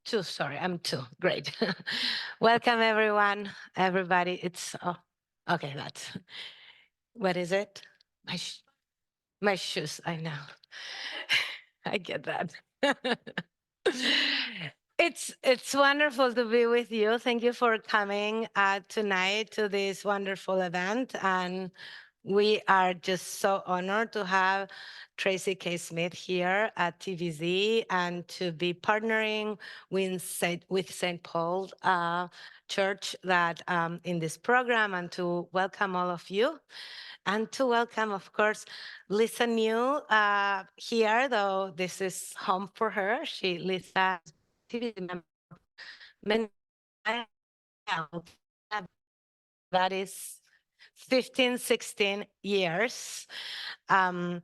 Two, sorry, I'm two. Great. Welcome, everyone, everybody. It's, oh, okay, that's, what is it? My, my shoes, I know. I get that. It's wonderful to be with you. Thank you for coming tonight to this wonderful event. And we are just so honored to have Tracy K. Smith here at TBZ and to be partnering with St. Paul Church that in this program, and to welcome all of you. And to welcome, of course, Lisa New here, though this is home for her. Lisa has been a TBZ member many times now. That is 15, 16 years. Um,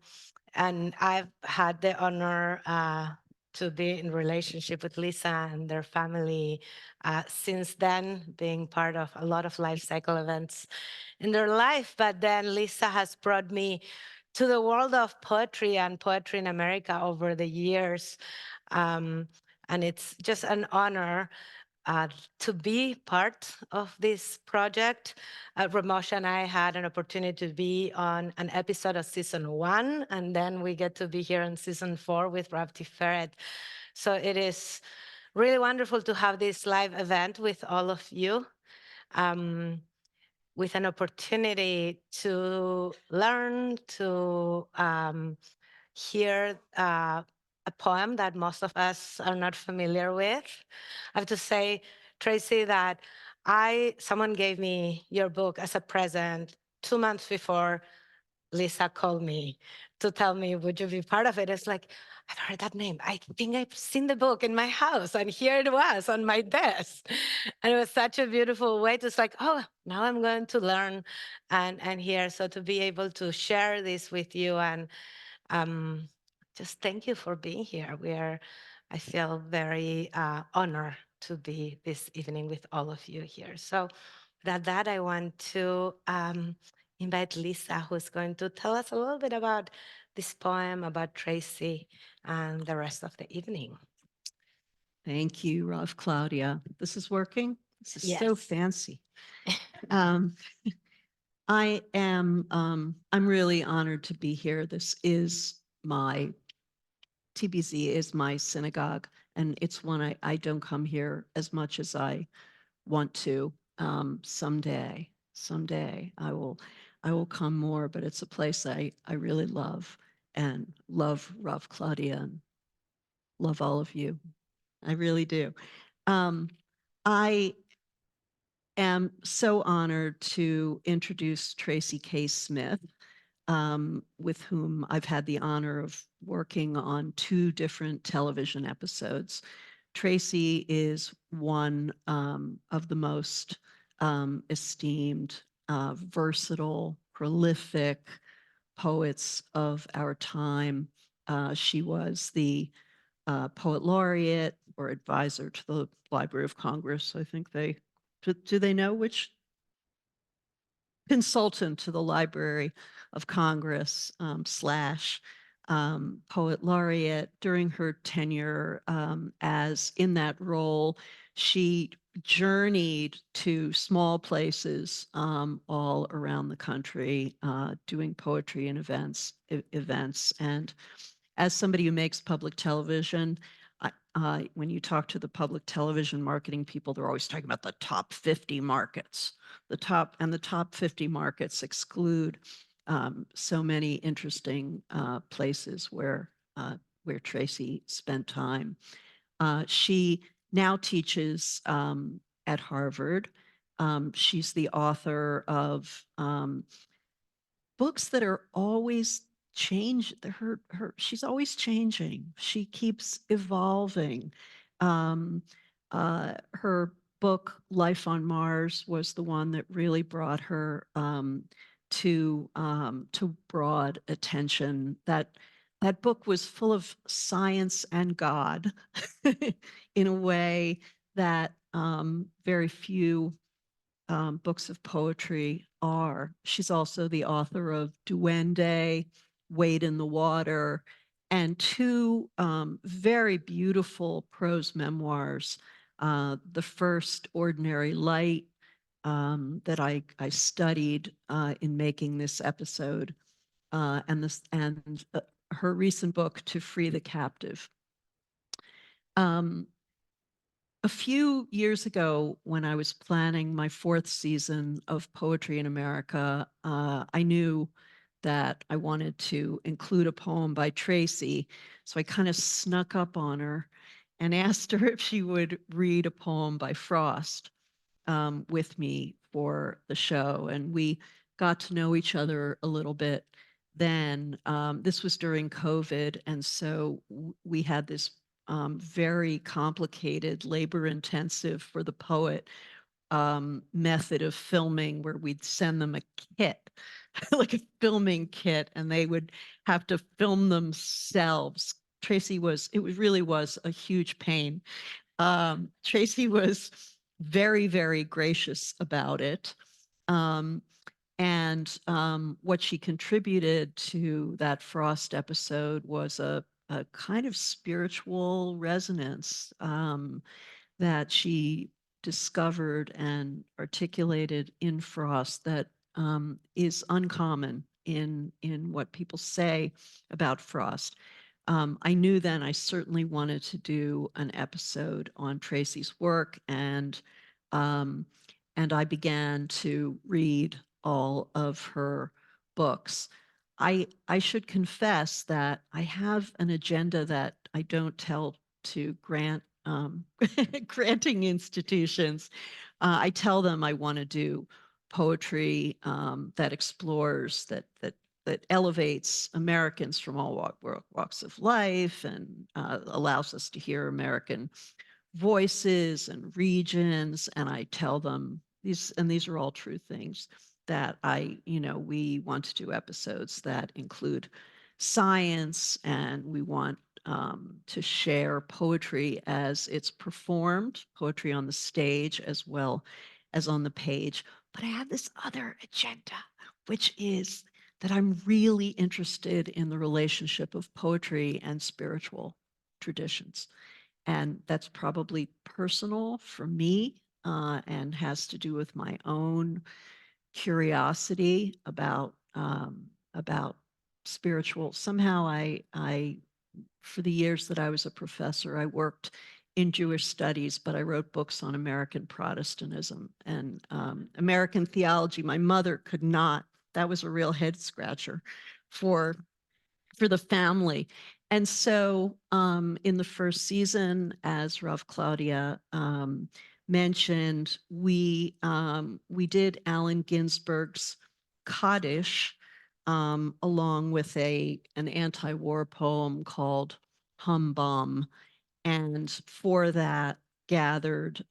and I've had the honor to be in relationship with Lisa and their family since then, being part of a lot of life cycle events in their life. But then Lisa has brought me to the world of poetry and poetry in America over the years. And it's just an honor to be part of this project. Ramosh and I had an opportunity to be on an episode of season 1, and then we get to be here in season 4 with Rav Tiferet. So it is really wonderful to have this live event with all of you, with an opportunity to learn, to hear a poem that most of us are not familiar with. I have to say, Tracy, that someone gave me your book as a present 2 months before Lisa called me to tell me, would you be part of it? It's like, I've heard that name. I think I've seen the book in my house, and here it was on my desk. And it was such a beautiful way to, it's like, oh, now I'm going to learn and hear. So to be able to share this with you, and just thank you for being here. I feel very honored to be this evening with all of you here. So that I want to invite Lisa, who's going to tell us a little bit about this poem, about Tracy, and the rest of the evening. Thank you, Rav Claudia. This is working? This is so Yes. fancy. I'm really honored to be here. TBZ is my synagogue, and it's one I don't come here as much as I want to. Someday I will come more, but it's a place I really love, and love Rav Claudia, and love all of you. I really do. I am so honored to introduce Tracy K. Smith, with whom I've had the honor of working on 2 different television episodes. Tracy is one of the most esteemed, versatile, prolific poets of our time. She was the poet laureate or advisor to the Library of Congress. I think do they know which consultant to the Library of Congress slash poet laureate during her tenure as in that role. She journeyed to small places all around the country doing poetry and events. And as somebody who makes public television, when you talk to the public television marketing people, they're always talking about the top 50 markets. The top 50 markets exclude so many interesting places where Tracy spent time. She now teaches at Harvard. She's the author of books that are always she's always changing. She keeps evolving. Her book Life on Mars was the one that really brought her to broad attention. That book was full of science and God in a way that very few books of poetry are. She's also the author of Duende, Wade in the Water, and two very beautiful prose memoirs. The first, Ordinary Light, that I studied in making this episode, and her recent book, To Free the Captive. A few years ago, when I was planning my fourth season of Poetry in America, I knew that I wanted to include a poem by Tracy. So I kind of snuck up on her and asked her if she would read a poem by Frost with me for the show. And we got to know each other a little bit then. This was during COVID. And so we had this very complicated, labor intensive for the poet method of filming where we'd send them a kit, like a filming kit, and they would have to film themselves. It really was a huge pain. Tracy was very, very gracious about it. And what she contributed to that Frost episode was a kind of spiritual resonance that she discovered and articulated in Frost that is uncommon in what people say about Frost. I knew then I certainly wanted to do an episode on Tracy's work, um, and I began to read all of her books. I should confess that I have an agenda that I don't tell to granting institutions. I tell them I want to do poetry that explores, that elevates Americans from all walks of life and allows us to hear American voices and regions. And I tell them these are all true things that we want to do episodes that include science, and we want to share poetry as it's performed, poetry on the stage as well as on the page. But I have this other agenda, which is that I'm really interested in the relationship of poetry and spiritual traditions. And that's probably personal for me and has to do with my own curiosity about spiritual. Somehow I for the years that I was a professor, I worked in Jewish studies, but I wrote books on American Protestantism and American theology. My mother could not. That was a real head scratcher for the family. And so in the first season, as Rav Claudia mentioned, we did Allen Ginsberg's Kaddish along with an anti-war poem called Hum Bum. And for that gathered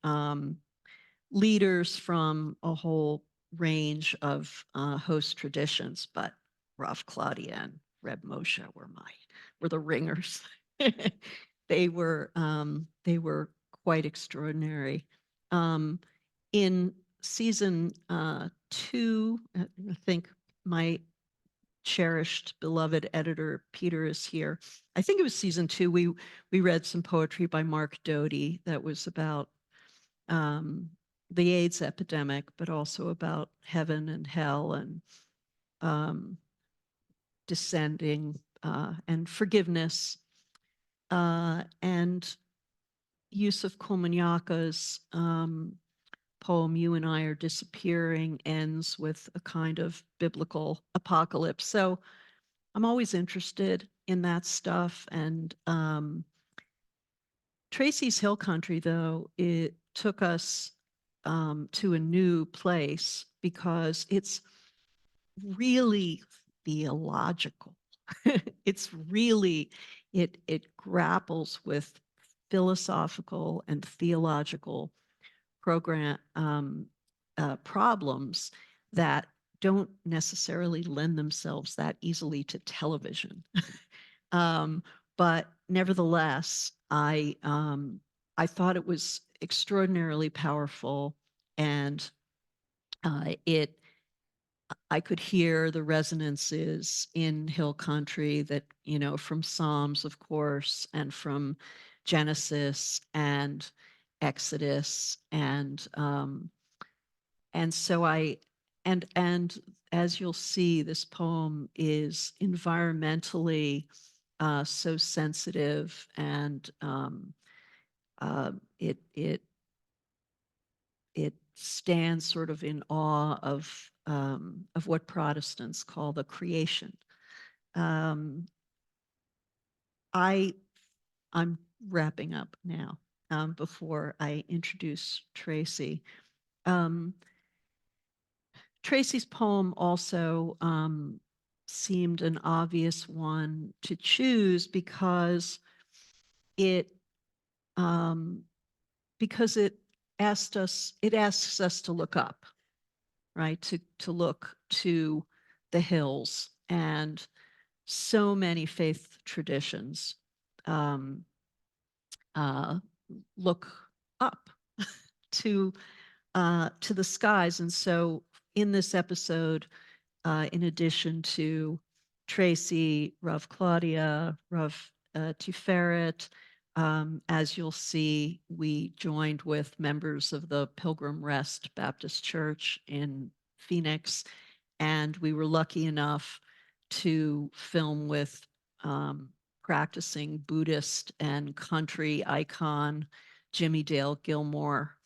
leaders from a whole range of host traditions, but Rav Claudia and Reb Moshe were the ringers. They were quite extraordinary. In season 2, I think my cherished beloved editor Peter is here. I think it was season 2. We read some poetry by Mark Doty that was about the AIDS epidemic, but also about heaven and hell and descending and forgiveness. And Yusuf Komunyaka's poem, You and I Are Disappearing, ends with a kind of biblical apocalypse. So I'm always interested in that stuff. And Tracy's Hill Country, though, it took us to a new place because it's really theological. It's really, it grapples with philosophical and theological problems that don't necessarily lend themselves that easily to television. But nevertheless, I thought it was extraordinarily powerful, and it I could hear the resonances in hill country that, from Psalms, of course, and from Genesis and Exodus. And so and as you'll see, this poem is environmentally so sensitive, and it stands sort of in awe of what Protestants call the creation. Um, I'm wrapping up now before I introduce Tracy. Um, Tracy's poem also seemed an obvious one to choose it um, because it asks us to look up, right? To look to the hills, and so many faith traditions um, uh, look up to the skies. And so in this episode, in addition to Tracy, Rav Claudia, Rav Tiferet, as you'll see, we joined with members of the Pilgrim Rest Baptist Church in Phoenix, and we were lucky enough to film with practicing Buddhist and country icon Jimmy Dale Gilmore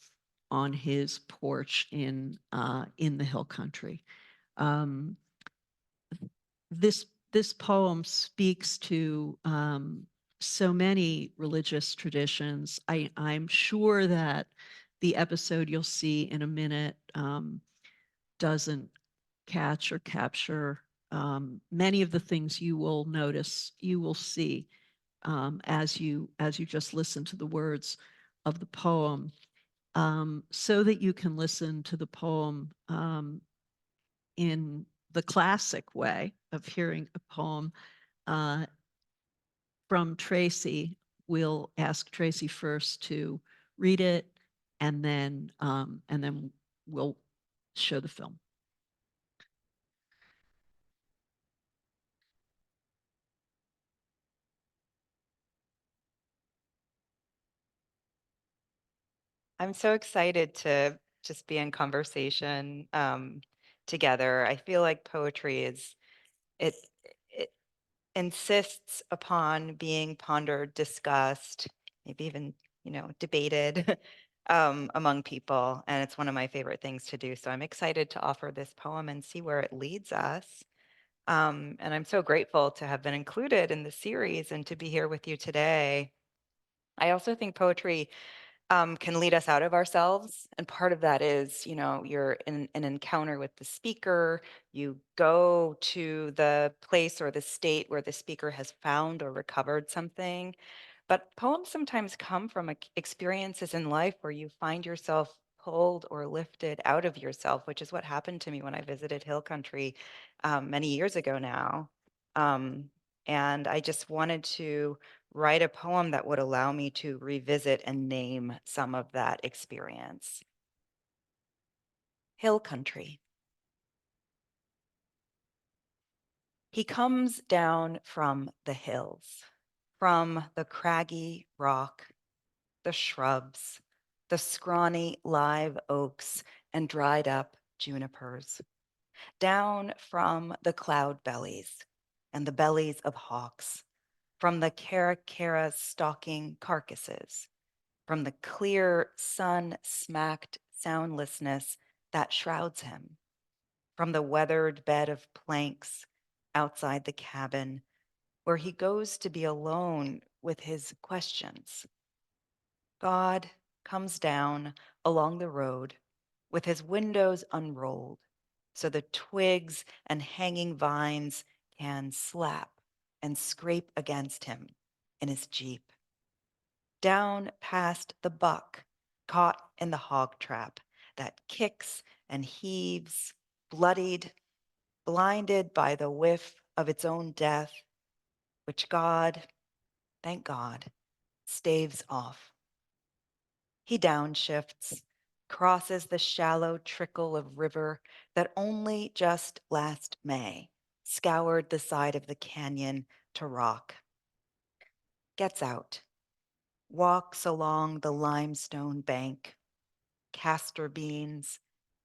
on his porch in the hill country. Um, this poem speaks to so many religious traditions. I'm sure that the episode you'll see in a minute doesn't catch or capture many of the things you will notice, you will see as you just listen to the words of the poem, so that you can listen to the poem in the classic way of hearing a poem uh, from Tracy. We'll ask Tracy first to read it, and then we'll show the film. I'm so excited to just be in conversation together. I feel like poetry it it insists upon being pondered, discussed, maybe even, debated among people. And it's one of my favorite things to do. So I'm excited to offer this poem and see where it leads us. And I'm so grateful to have been included in the series and to be here with you today. I also think poetry can lead us out of ourselves. And part of that is, you're in an encounter with the speaker. You go to the place or the state where the speaker has found or recovered something. But poems sometimes come from experiences in life where you find yourself pulled or lifted out of yourself, which is what happened to me when I visited Hill Country many years ago now. Um, and I just wanted to write a poem that would allow me to revisit and name some of that experience. Hill Country. He comes down from the hills, from the craggy rock, the shrubs, the scrawny live oaks and dried up junipers, down from the cloud bellies and the bellies of hawks, from the caracara stalking carcasses, from the clear sun-smacked soundlessness that shrouds him, from the weathered bed of planks outside the cabin where he goes to be alone with his questions. God comes down along the road with his windows unrolled so the twigs and hanging vines can slap and scrape against him in his Jeep. Down past the buck caught in the hog trap that kicks and heaves, bloodied, blinded by the whiff of its own death, which God, thank God, staves off. He downshifts, crosses the shallow trickle of river that only just last May scoured the side of the canyon to rock. Gets out, walks along the limestone bank, castor beans,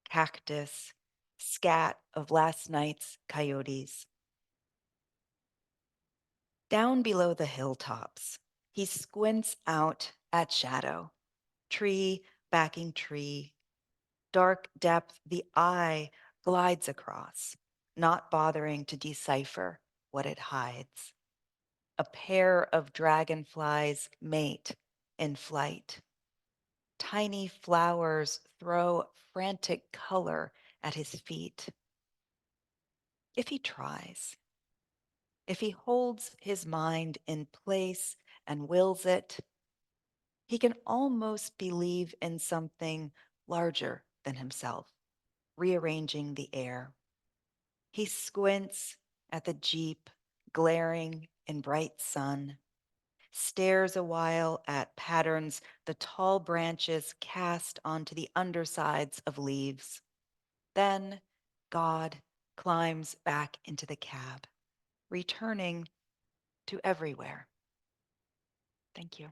cactus, scat of last night's coyotes. Down below the hilltops, he squints out at shadow, tree backing tree, dark depth the eye glides across, not bothering to decipher what it hides. A pair of dragonflies mate in flight. Tiny flowers throw frantic color at his feet. If he tries, if he holds his mind in place and wills it, he can almost believe in something larger than himself, rearranging the air. He squints at the jeep glaring in bright sun, stares a while at patterns the tall branches cast onto the undersides of leaves. Then God climbs back into the cab, returning to everywhere. Thank you.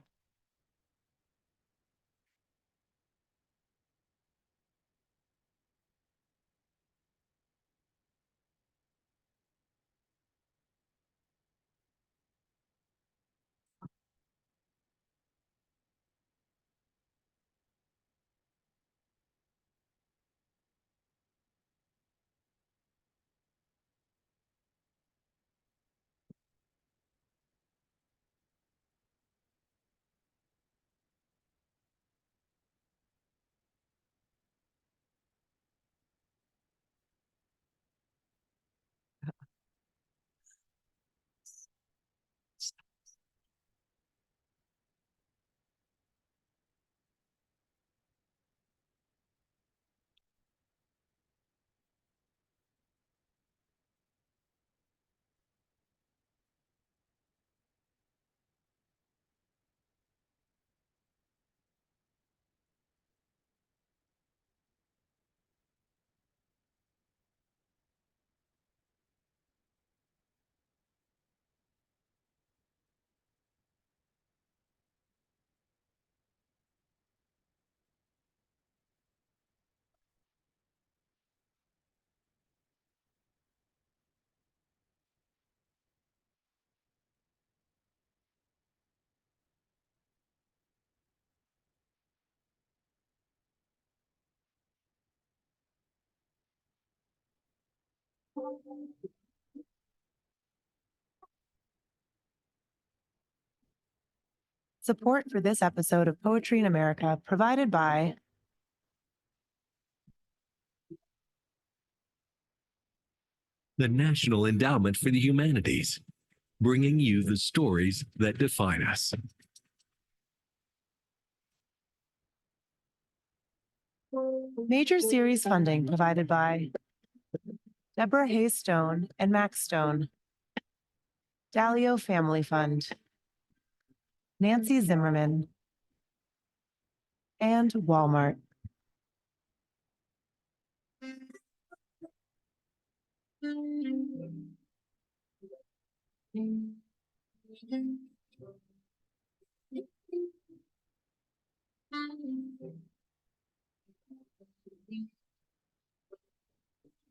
Support for this episode of Poetry in America provided by the National Endowment for the Humanities, bringing you the stories that define us. major series funding provided by Deborah Hayes Stone and Max Stone, Dalio Family Fund, Nancy Zimmerman, and Walmart.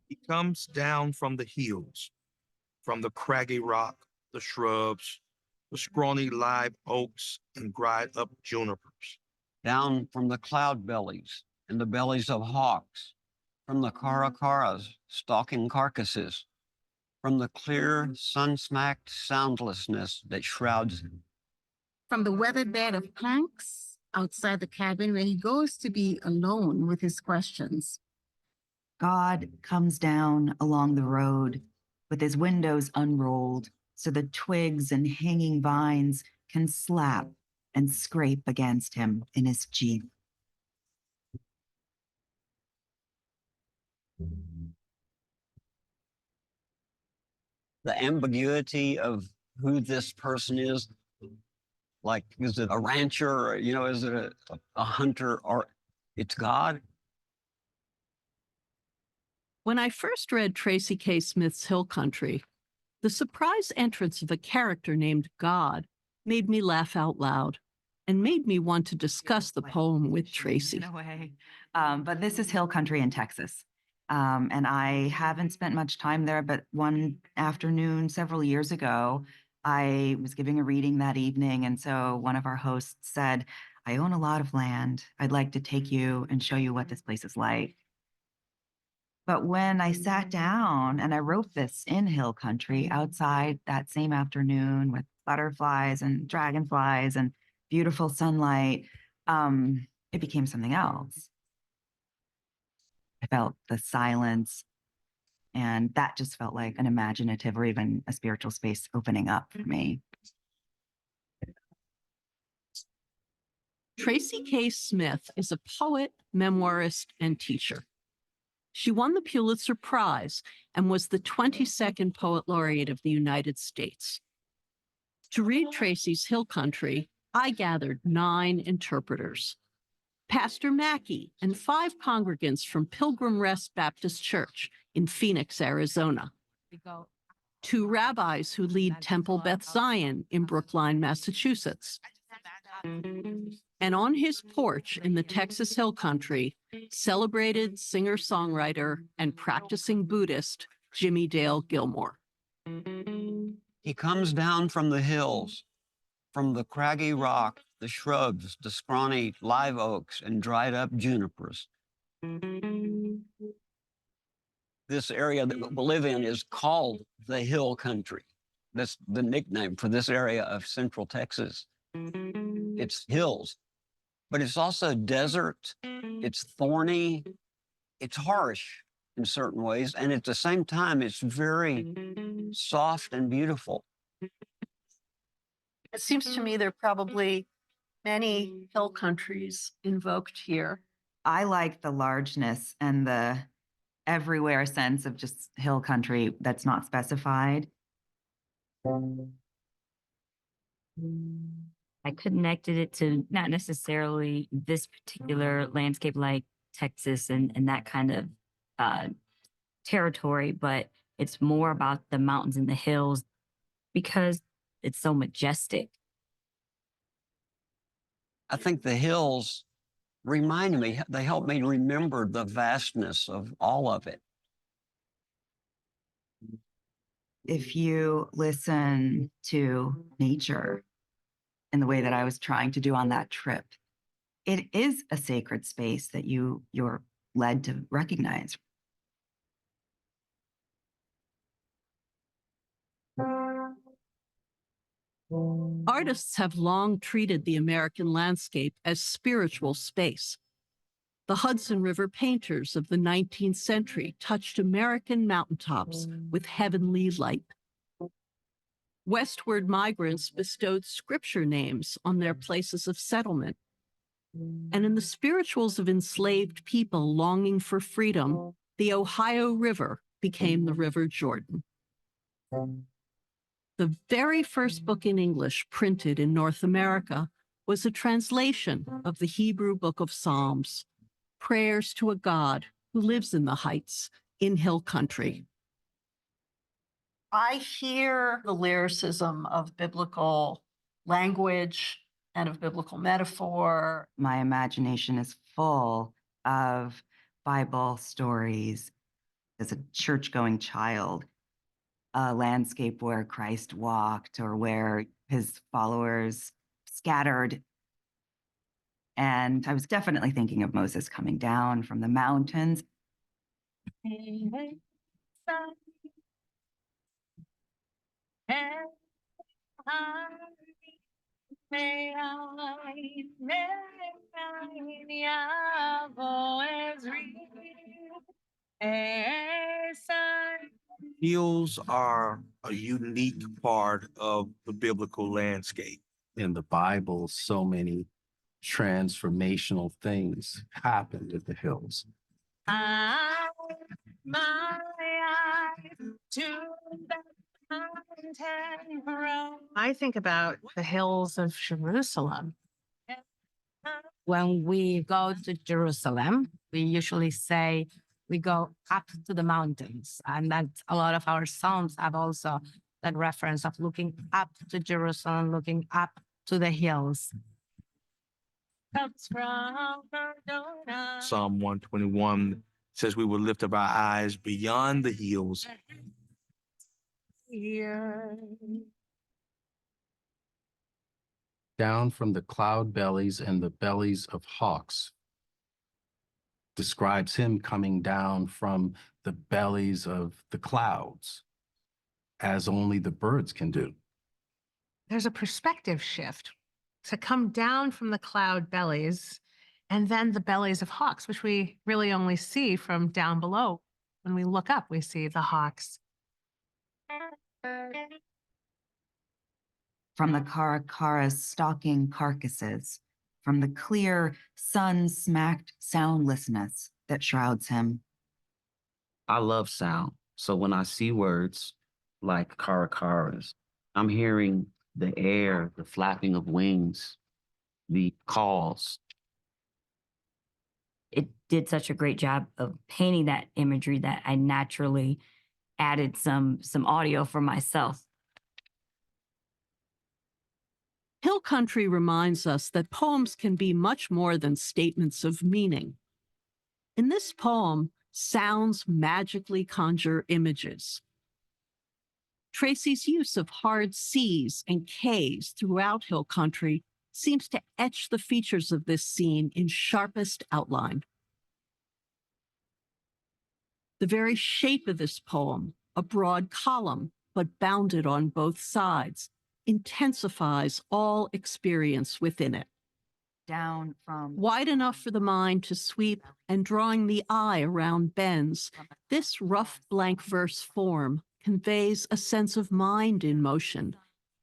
He comes down from the hills, from the craggy rock, the shrubs, the scrawny live oaks and dried up junipers. Down from the cloud bellies and the bellies of hawks, from the caracaras stalking carcasses, from the clear, sun-smacked soundlessness that shrouds him. From the weathered bed of planks outside the cabin where he goes to be alone with his questions. God comes down along the road with his windows unrolled so the twigs and hanging vines can slap and scrape against him in his Jeep. The ambiguity of who this person is, like, is it a rancher or, is it a hunter, or it's God? When I first read Tracy K. Smith's Hill Country, the surprise entrance of a character named God made me laugh out loud and made me want to discuss the poem with Tracy. In a way. But this is hill country in Texas. And I haven't spent much time there, but one afternoon several years ago, I was giving a reading that evening. And so one of our hosts said, I own a lot of land. I'd like to take you and show you what this place is like. But when I sat down and I wrote this in hill country outside that same afternoon with butterflies and dragonflies and beautiful sunlight, it became something else. I felt the silence, and that just felt like an imaginative or even a spiritual space opening up for me. Tracy K. Smith is a poet, memoirist, and teacher. She won the Pulitzer Prize and was the 22nd Poet Laureate of the United States. To read Tracy's Hill Country, I gathered 9 interpreters. Pastor Mackey and 5 congregants from Pilgrim Rest Baptist Church in Phoenix, Arizona. 2 rabbis who lead Temple Beth Zion in Brookline, Massachusetts. And on his porch in the Texas Hill Country, celebrated singer-songwriter and practicing Buddhist Jimmy Dale Gilmore. He comes down from the hills, from the craggy rock, the shrubs, the scrawny live oaks, and dried up junipers. This area that we live in is called the Hill Country. That's the nickname for this area of central Texas. It's hills, but it's also desert. It's thorny. It's harsh in certain ways. And at the same time, it's very soft and beautiful. It seems to me there are probably many hill countries invoked here. I like the largeness and the everywhere sense of just hill country that's not specified. I connected it to not necessarily this particular landscape like Texas and that kind of territory, but it's more about the mountains and the hills because it's so majestic. I think the hills remind me, they help me remember the vastness of all of it. If you listen to nature in the way that I was trying to do on that trip, it is a sacred space that you're led to recognize. Artists have long treated the American landscape as spiritual space. The Hudson River painters of the 19th century touched American mountaintops with heavenly light. Westward migrants bestowed scripture names on their places of settlement. And in the spirituals of enslaved people longing for freedom, the Ohio River became the River Jordan. The very first book in English printed in North America was a translation of the Hebrew Book of Psalms, prayers to a God who lives in the heights in hill country. I hear the lyricism of biblical language and of biblical metaphor. My imagination is full of Bible stories. As a church-going child, a landscape where Christ walked or where his followers scattered. And I was definitely thinking of Moses coming down from the mountains. Hills are a unique part of the biblical landscape. In the Bible, so many transformational things happened at the hills. My eyes to the mountain road. I think about the hills of Jerusalem. When we go to Jerusalem, we usually say we go up to the mountains. And that's a lot of our songs have also that reference of looking up to Jerusalem, looking up to the hills. Comes from Psalm 121 says we will lift up our eyes beyond the hills. here. Down from the cloud bellies and the bellies of hawks. Describes him coming down from the bellies of the clouds, as only the birds can do. There's a perspective shift to come down from the cloud bellies and then the bellies of hawks, which we really only see from down below. When we look up, we see the hawks. From the Karakara's stalking carcasses, from the clear, sun-smacked soundlessness that shrouds him. I love sound. So when I see words like Karakaras, I'm hearing the air, the flapping of wings, the calls. It did such a great job of painting that imagery that I naturally added some audio for myself. Hill Country reminds us that poems can be much more than statements of meaning. In this poem, sounds magically conjure images. Tracy's use of hard C's and K's throughout Hill Country seems to etch the features of this scene in sharpest outline. The very shape of this poem, a broad column, but bounded on both sides, intensifies all experience within it. Down from Wide enough for the mind to sweep and drawing the eye around bends, this rough blank verse form conveys a sense of mind in motion,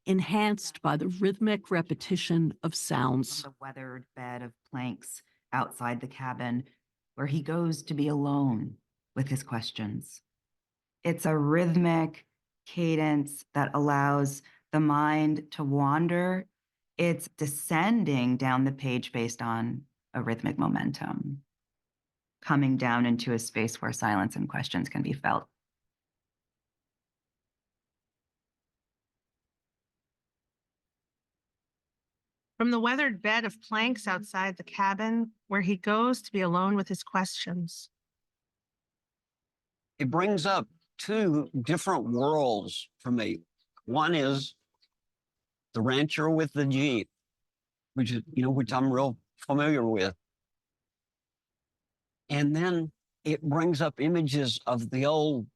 enhanced by the rhythmic repetition of sounds. the weathered bed of planks outside the cabin, where he goes to be alone with his questions. It's a rhythmic cadence that allows the mind to wander. It's descending down the page based on a rhythmic momentum, coming down into a space where silence and questions can be felt. From the weathered bed of planks outside the cabin, where he goes to be alone with his questions. It brings up two different worlds for me. One is the rancher with the Jeep, which is, which I'm real familiar with. And then it brings up images of the old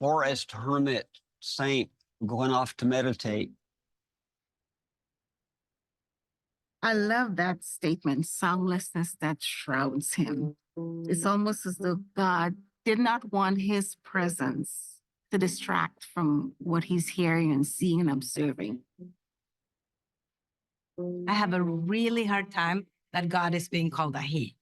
forest hermit saint going off to meditate. I love that statement, soundlessness that shrouds him. It's almost as though God did not want his presence to distract from what he's hearing and seeing and observing. I have a really hard time that God is being called a he.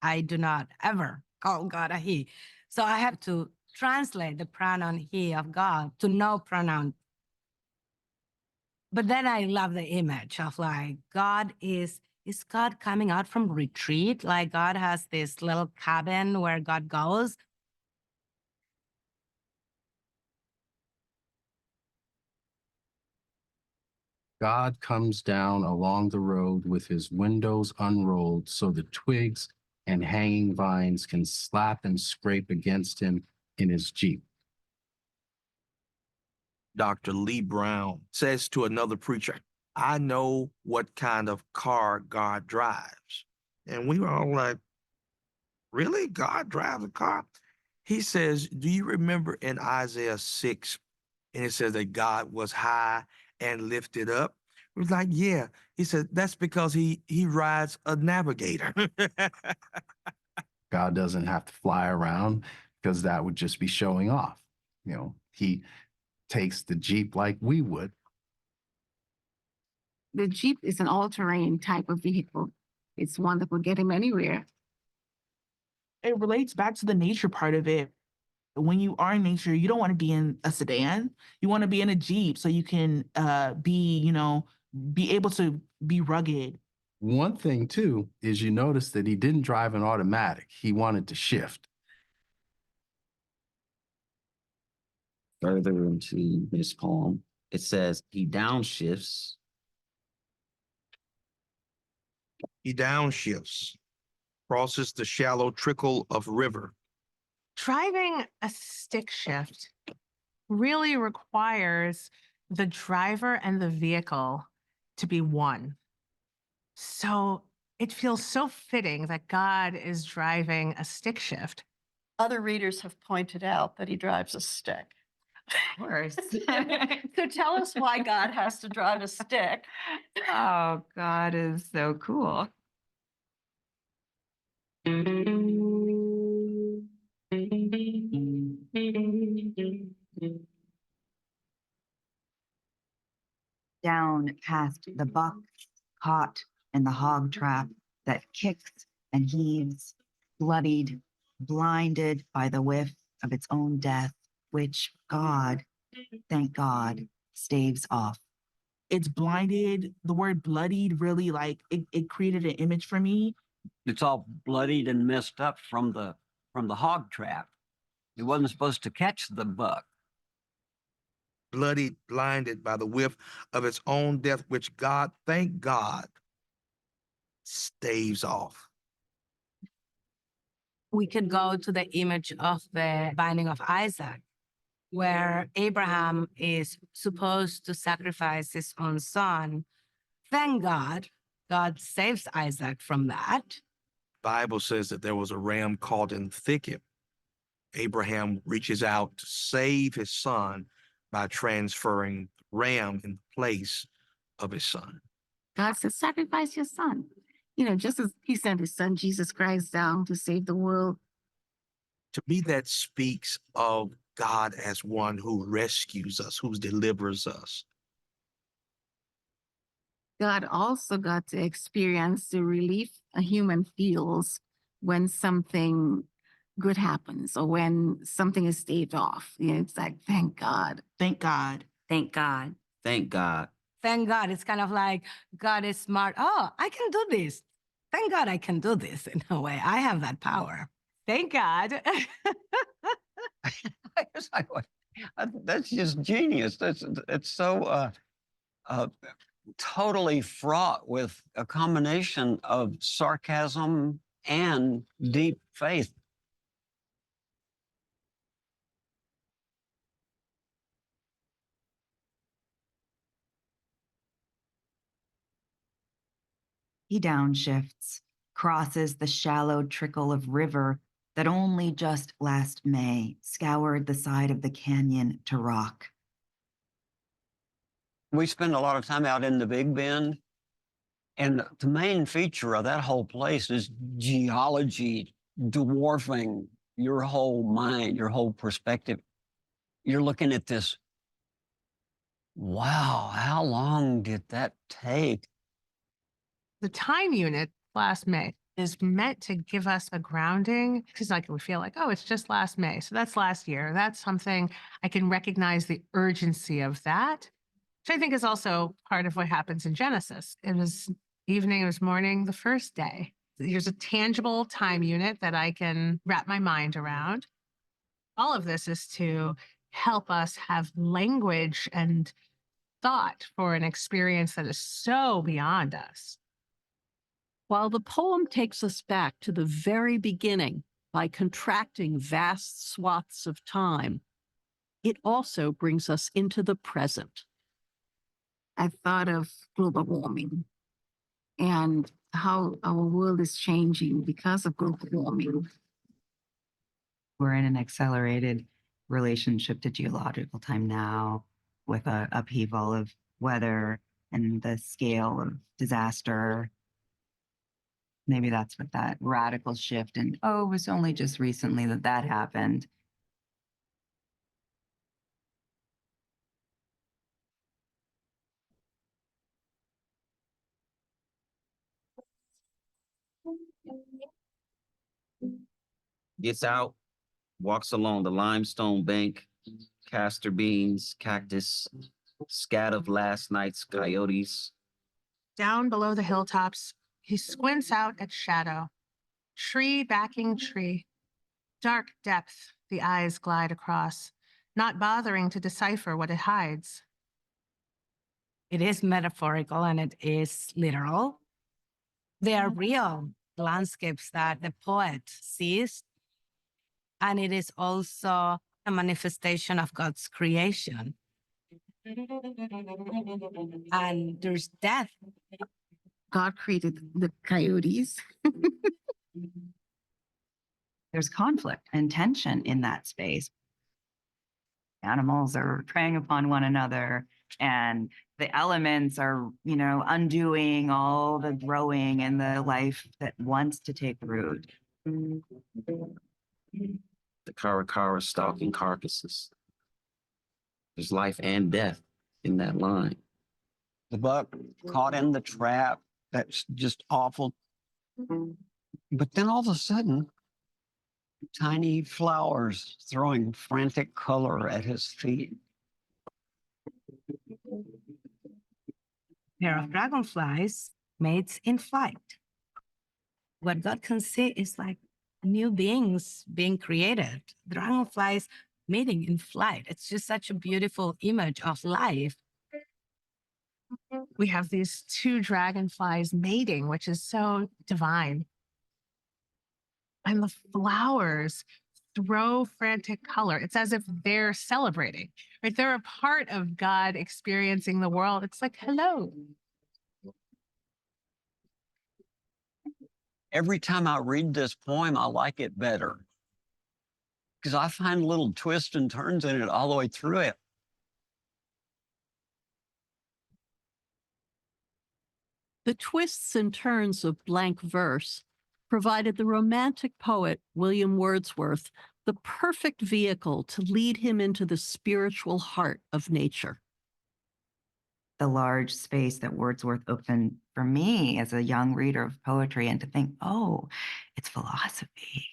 I do not ever call God a he. So I have to translate the pronoun he of God to no pronoun. But then I love the image of like God is God coming out from retreat? Like God has this little cabin where God goes. God comes down along the road with his windows unrolled so the twigs and hanging vines can slap and scrape against him in his Jeep. Dr. Lee Brown says to another preacher, I know what kind of car God drives. And we were all like, really? God drives a car? He says, do you remember in Isaiah 6, and it says that God was high and lifted up? It was like, yeah. He said, that's because he rides a navigator. God doesn't have to fly around because that would just be showing off. He takes the Jeep like we would. The Jeep is an all-terrain type of vehicle. It's one that will get him anywhere. It relates back to the nature part of it. When you are in nature, you don't want to be in a sedan. You want to be in a Jeep so you can be able to be rugged. One thing too is you notice that he didn't drive an automatic. He wanted to shift. further into this poem, it says, he downshifts. He downshifts, crosses the shallow trickle of river. Driving a stick shift really requires the driver and the vehicle to be one. So it feels so fitting that God is driving a stick shift. Other readers have pointed out that he drives a stick. Of course. So tell us why God has to drive a stick. Oh, God is so cool. Down past the buck caught in the hog trap that kicks and heaves, bloodied, blinded by the whiff of its own death, which God, thank God, staves off. It's blinded. The word bloodied really it created an image for me. It's all bloodied and messed up from the hog trap. It wasn't supposed to catch the buck. Bloodied, blinded by the whiff of its own death, which God, thank God, staves off. We could go to the image of the binding of Isaac, where Abraham is supposed to sacrifice his own son. Thank God, God saves Isaac from that. Bible says that there was a ram caught in the thicket. Abraham reaches out to save his son by transferring the ram in place of his son. God said, sacrifice your son. You know, just as he sent his son, Jesus Christ, down to save the world. To me, that speaks of God as one who rescues us, who delivers us. God also got to experience the relief a human feels when something good happens or when something is staved off. You know, it's like, thank God. Thank God. Thank God. Thank God. Thank God. It's kind of like God is smart. Oh, I can do this. Thank God I can do this in a way. I have that power. Thank God. That's just genius. It's so totally fraught with a combination of sarcasm and deep faith. He downshifts, crosses the shallow trickle of river that only just last May scoured the side of the canyon to rock. We spend a lot of time out in the Big Bend, and the main feature of that whole place is geology dwarfing your whole mind, your whole perspective. You're looking at this, wow, how long did that take? The time unit last May is meant to give us a grounding because like we feel like, oh, it's just last May. So that's last year. That's something I can recognize the urgency of that, which I think is also part of what happens in Genesis. It was evening, it was morning, the first day. Here's a tangible time unit that I can wrap my mind around. All of this is to help us have language and thought for an experience that is so beyond us. While the poem takes us back to the very beginning by contracting vast swaths of time, it also brings us into the present. I thought of global warming and how our world is changing because of global warming. We're in an accelerated relationship to geological time now with an upheaval of weather and the scale of disaster. Maybe that's what that radical shift and, oh, it was only just recently that happened. Gets out, walks along the limestone bank, castor beans, cactus, scat of last night's coyotes. Down below the hilltops, he squints out at shadow. Tree backing tree. Dark depth the eyes glide across. not bothering to decipher what it hides. It is metaphorical and it is literal. They are real landscapes that the poet sees. And it is also a manifestation of God's creation. And there's death. God created the coyotes. There's conflict and tension in that space. Animals are preying upon one another, and the elements are, undoing all the growing and the life that wants to take root. The Karakara stalking carcasses. There's life and death in that line. The buck caught in the trap. That's just awful. But then all of a sudden, tiny flowers throwing frantic color at his feet. Pair of dragonflies, mates in flight. What God can see is like new beings being created. Dragonflies mating in flight. It's just such a beautiful image of life. We have these two dragonflies mating, which is so divine. And the flowers throw frantic color. It's as if they're celebrating, right? They're a part of God experiencing the world. It's like, hello. Every time I read this poem, I like it better because I find little twists and turns in it all the way through it. The twists and turns of blank verse provided the romantic poet William Wordsworth the perfect vehicle to lead him into the spiritual heart of nature. The large space that Wordsworth opened for me as a young reader of poetry, and to think, oh, it's philosophy.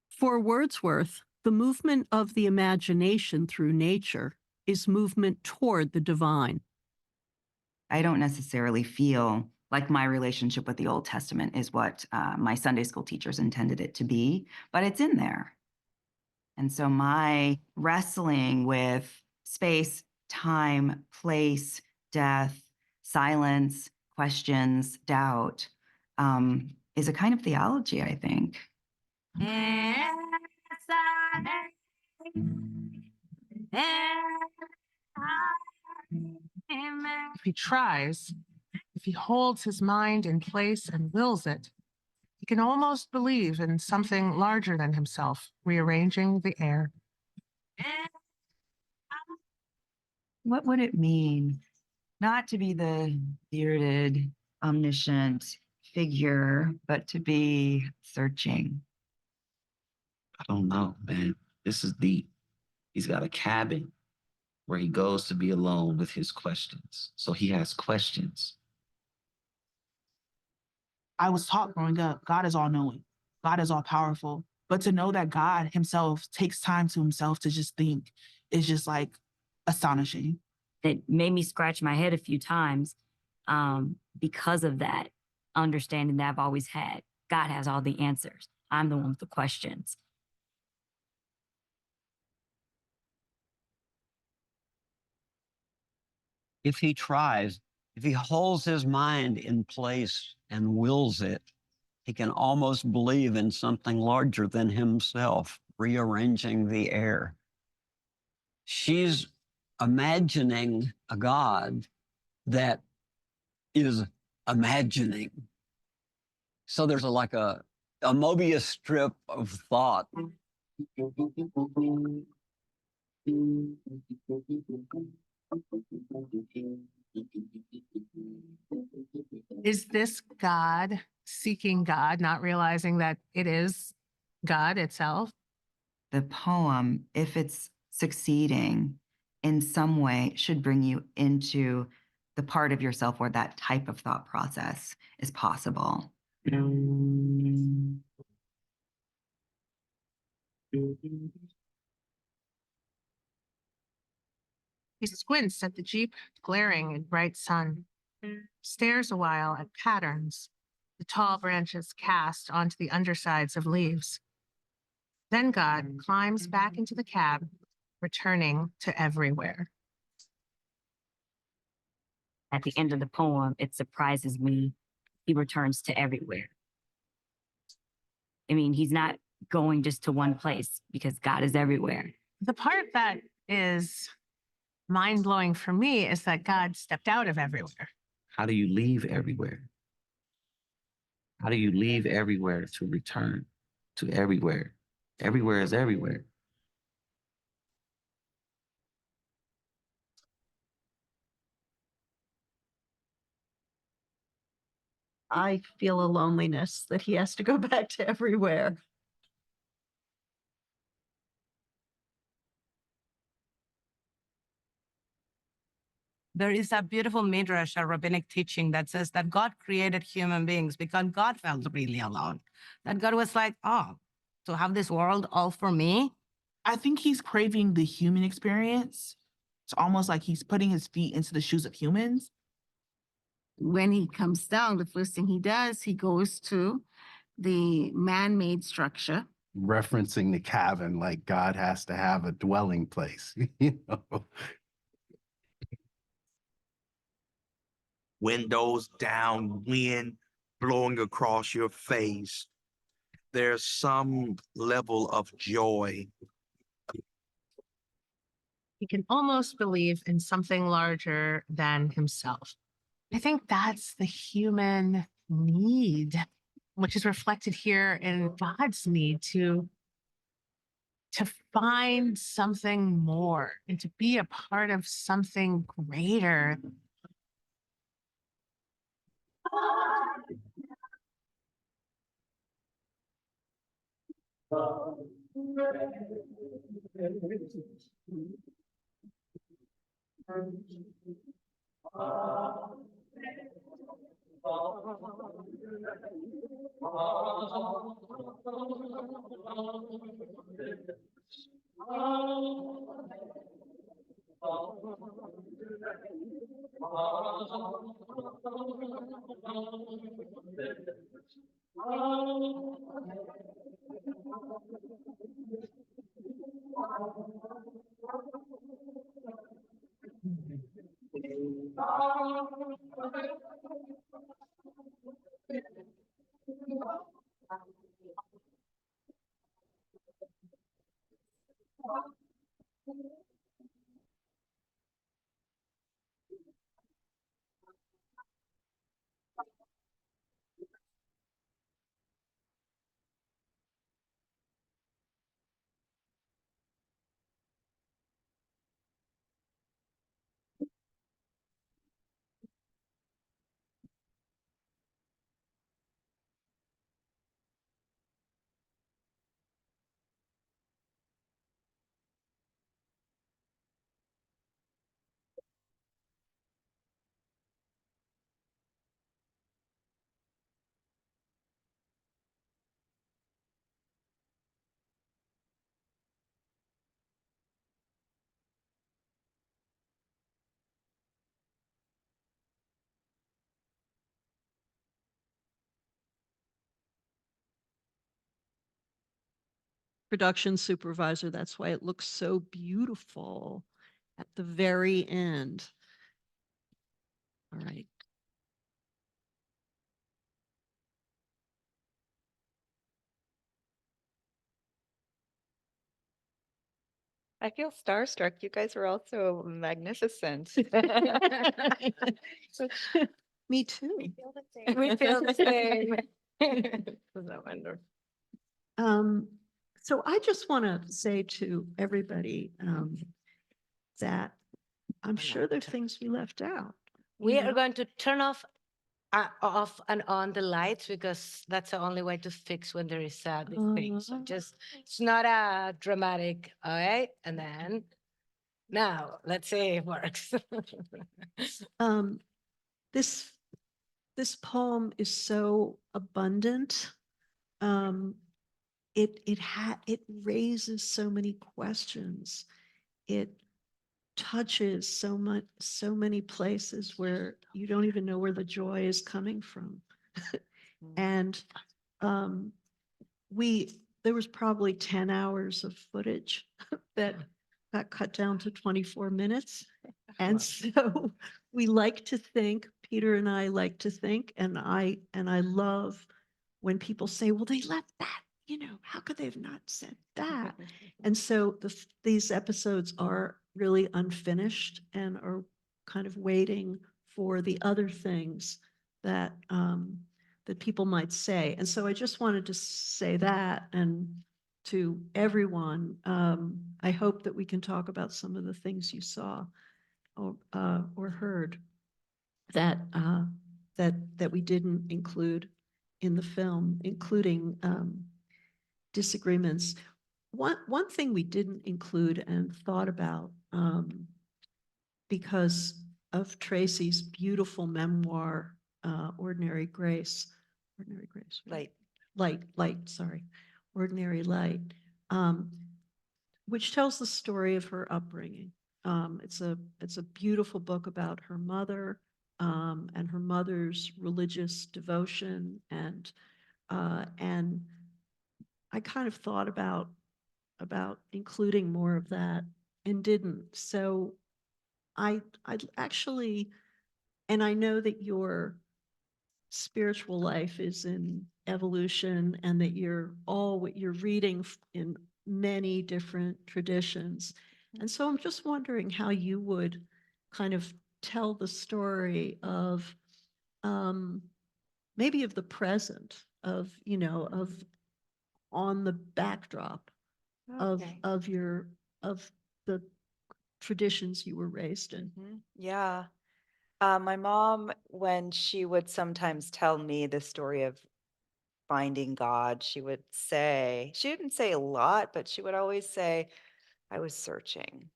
For Wordsworth, the movement of the imagination through nature is movement toward the divine. I don't necessarily feel like my relationship with the Old Testament is what my Sunday school teachers intended it to be, but it's in there. And so my wrestling with space, time, place, death, silence, questions, doubt, is a kind of theology, I think. If he tries, if he holds his mind in place and wills it, he can almost believe in something larger than himself, rearranging the air. What would it mean not to be the bearded, omniscient figure, but to be searching? I don't know, man. This is deep. He's got a cabin where he goes to be alone with his questions. So he has questions. I was taught growing up, God is all knowing, God is all powerful. But to know that God himself takes time to himself to just think is just like astonishing. It made me scratch my head a few times because of that understanding that I've always had. God has all the answers. I'm the one with the questions. If he tries, if he holds his mind in place and wills it, he can almost believe in something larger than himself, rearranging the air. She's imagining a God that is imagining. So there's like a Mobius strip of thought. Is this God seeking God, not realizing that it is God itself? The poem, if it's succeeding in some way, should bring you into the part of yourself where that type of thought process is possible. He squints at the Jeep glaring in bright sun, stares a while at patterns, the tall branches cast onto the undersides of leaves. Then God climbs back into the cab, returning to everywhere. At the end of the poem, it surprises me. He returns to everywhere. I mean, he's not going just to one place because God is everywhere. The part that is mind-blowing for me is that God stepped out of everywhere. How do you leave everywhere? How do you leave everywhere to return to everywhere? Everywhere is everywhere. I feel a loneliness that he has to go back to everywhere. There is a beautiful midrash, a rabbinic teaching that says that God created human beings because God felt really alone. That God was like, oh, to have this world all for me? I think he's craving the human experience. It's almost like he's putting his feet into the shoes of humans. When he comes down, the first thing he does, he goes to the man-made structure. Referencing the cabin, like God has to have a dwelling place, you know. Windows down, wind blowing across your face. There's some level of joy. He can almost believe in something larger than himself. I think that's the human need, which is reflected here in God's need to find something more and to be a part of something greater. Production supervisor, that's why it looks so beautiful at the very end. All right. I feel starstruck. You guys are all so magnificent. Me too. We feel the same. We feel the same. So wonderful. So I just want to say to everybody that I'm sure there are things we left out. We you are know? going to turn off and on the lights because that's the only way to fix when there is this thing. So just, it's not a dramatic, all right? And then now let's see if it works. This poem is so abundant. It raises so many questions. It touches so many places where you don't even know where the joy is coming from. And there was probably 10 hours of footage that got cut down to 24 minutes. And so we like to think, Peter and I like to think, and I love when people say, well, they left that, how could they have not said that? And so these episodes are really unfinished and are kind of waiting for the other things that that people might say. And so I just wanted to say that, and to everyone, I hope that we can talk about some of the things you saw or heard that that we didn't include in the film, including disagreements. One thing we didn't include and thought about, because of Tracy's beautiful memoir, Ordinary Grace, right? Light, sorry, Ordinary Light, which tells the story of her upbringing. It's a beautiful book about her mother, and her mother's religious devotion, and I kind of thought about including more of that and didn't. So I'd actually, and I know that your spiritual life is in evolution and that you're reading in many different traditions. And so I'm just wondering how you would kind of tell the story of maybe of the present, of, of on the backdrop of the traditions you were raised in. Yeah. My mom, when she would sometimes tell me the story of finding God, she didn't say a lot, but she would always say, I was searching.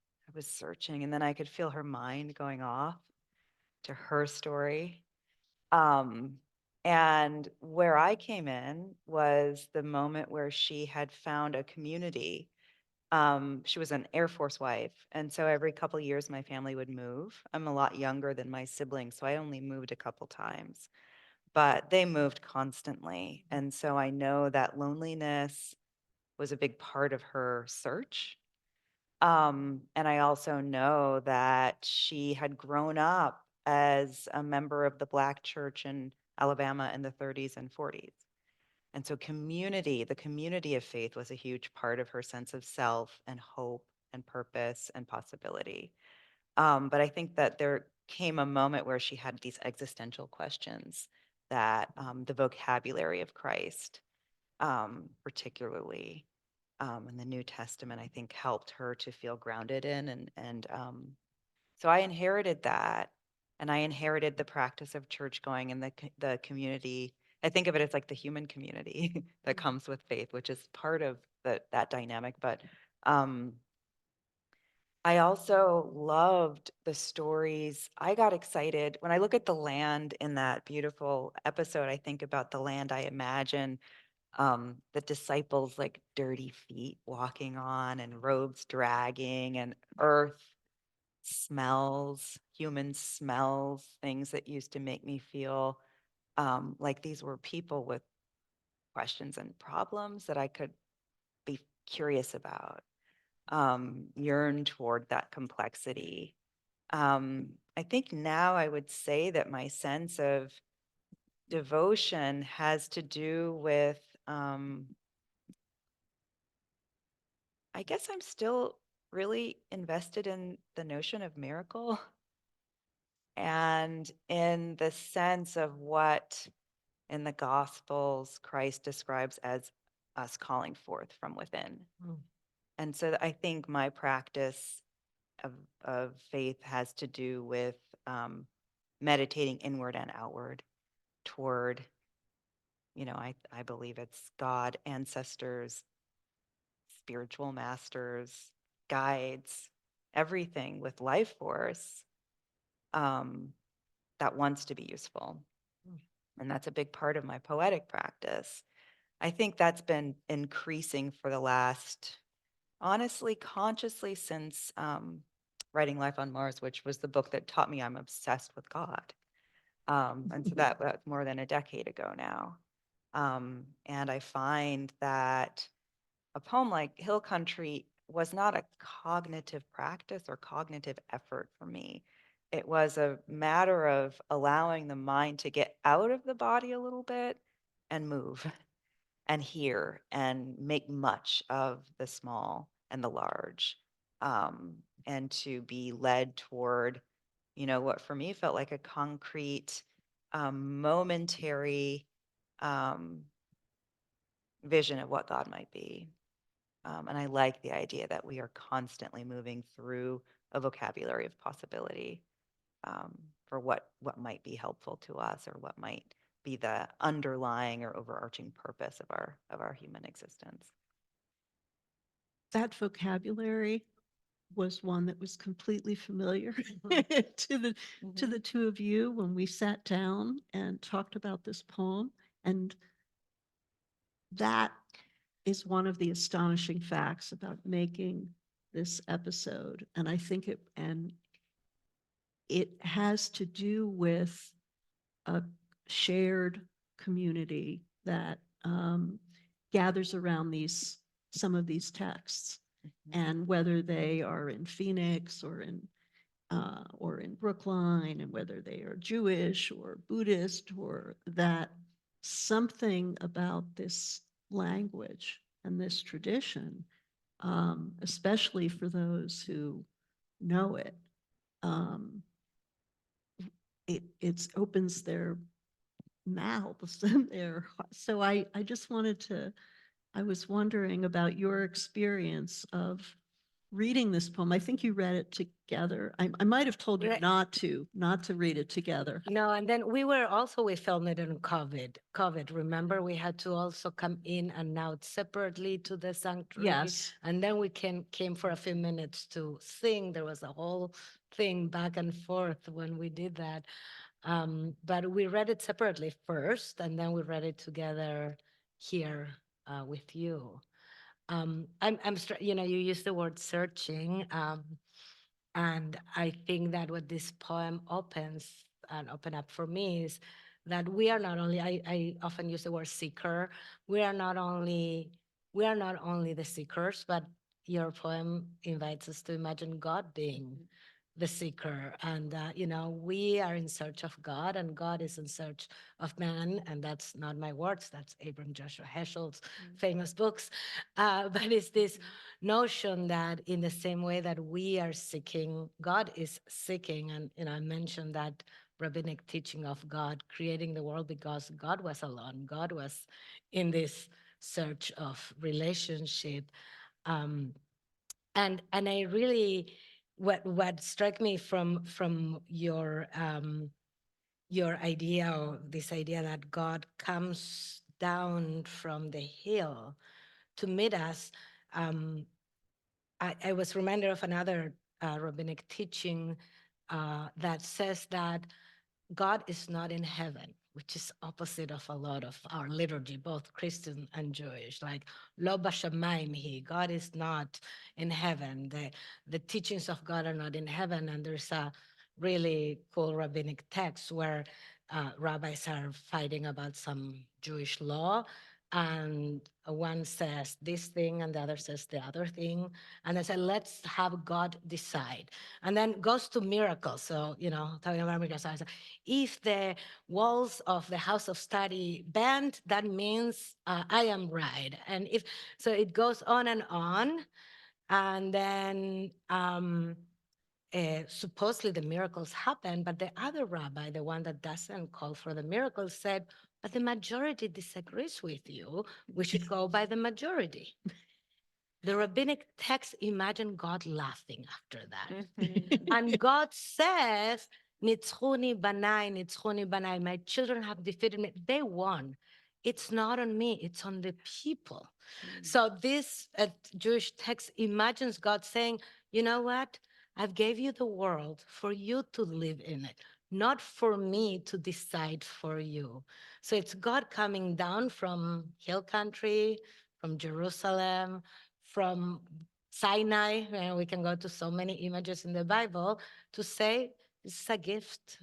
And then I could feel her mind going off to her story. And where I came in was the moment where she had found a community. She was an Air Force wife. And so every couple years, my family would move. I'm a lot younger than my siblings, so I only moved a couple times, but they moved constantly. And so I know that loneliness was a big part of her search. And I also know that she had grown up as a member of the Black church in Alabama in the 30s and 40s. And so the community of faith was a huge part of her sense of self and hope and purpose and possibility. But I think that there came a moment where she had these existential questions that the vocabulary of Christ, particularly in the New Testament, I think helped her to feel grounded in. And so I inherited that, and I inherited the practice of church going and the community. I think of it as like the human community that comes with faith, which is part of that dynamic. But I also loved the stories. I got excited when I look at the land in that beautiful episode. I think about the land I imagine the disciples like dirty feet walking on and robes dragging and earth smells, human smells, things that used to make me feel like these were people with questions and problems that I could be curious about, yearn toward that complexity. I think now I would say that my sense of devotion has to do with, I guess I'm still really invested in the notion of miracle and in the sense of what in the Gospels Christ describes as us calling forth from within. And so I think my practice of faith has to do with meditating inward and outward toward, I believe it's God, ancestors, spiritual masters, guides, everything with life force that wants to be useful. And that's a big part of my poetic practice. I think that's been increasing for the last, honestly, consciously since writing Life on Mars, which was the book that taught me I'm obsessed with God. And so that's more than a decade ago now. And I find that a poem like Hill Country was not a cognitive practice or cognitive effort for me. It was a matter of allowing the mind to get out of the body a little bit and move and hear and make much of the small and the large, and to be led toward, what for me felt like a concrete, momentary vision of what God might be. And I like the idea that we are constantly moving through a vocabulary of possibility, for what might be helpful to us, or what might be the underlying or overarching purpose of our human existence. That vocabulary was one that was completely familiar to the two of you when we sat down and talked about this poem. And that is one of the astonishing facts about making this episode. And I think it has to do with a shared community that gathers around some of these texts. And whether they are in Phoenix or in Brookline, and whether they are Jewish or Buddhist, or that something about this language and this tradition, especially for those who know it, it opens their mouths and their hearts. So I just wanted to, I was wondering about your experience of reading this poem. I think you read it together. I might have told you Right. not to read it together. No, and then we filmed it in COVID, remember? We had to also come in and out separately to the sanctuary. Yes. And then we came for a few minutes to sing. There was a whole thing back and forth when we did that. But we read it separately first, and then we read it together here with you. You used the word searching, and I think that what this poem open up for me is that we are not only, I often use the word seeker. We are not only the seekers, but your poem invites us to imagine God being the seeker. And, we are in search of God, and God is in search of man. And that's not my words, that's Abram Joshua Heschel's famous books. But it's this notion that in the same way that we are seeking, God is seeking. And, I mentioned that rabbinic teaching of God creating the world because God was alone. God was in this search of relationship. And I really, what struck me from your idea, or this idea that God comes down from the hill to meet us, I was reminded of another rabbinic teaching that says that God is not in heaven, which is opposite of a lot of our liturgy, both Christian and Jewish. Like, lo b'shamayim hi, God is not in heaven. The teachings of God are not in heaven. And there's a really cool rabbinic text where rabbis are fighting about some Jewish law. And one says this thing and the other says the other thing. And they say, let's have God decide. And then goes to miracles. So, talking about miracles, I said, if the walls of the house of study bend, that means I am right. And so it goes on. And then supposedly the miracles happen, but the other rabbi, the one that doesn't call for the miracles, said, but the majority disagrees with you. We should go by the majority. The rabbinic text imagine God laughing after that. And God says, Nitzchuni banai, my children have defeated me. They won. It's not on me, it's on the people. So this Jewish text imagines God saying, you know what? I've gave you the world for you to live in it, not for me to decide for you. So it's God coming down from hill country, from Jerusalem, from Sinai, and we can go to so many images in the Bible, to say, this is a gift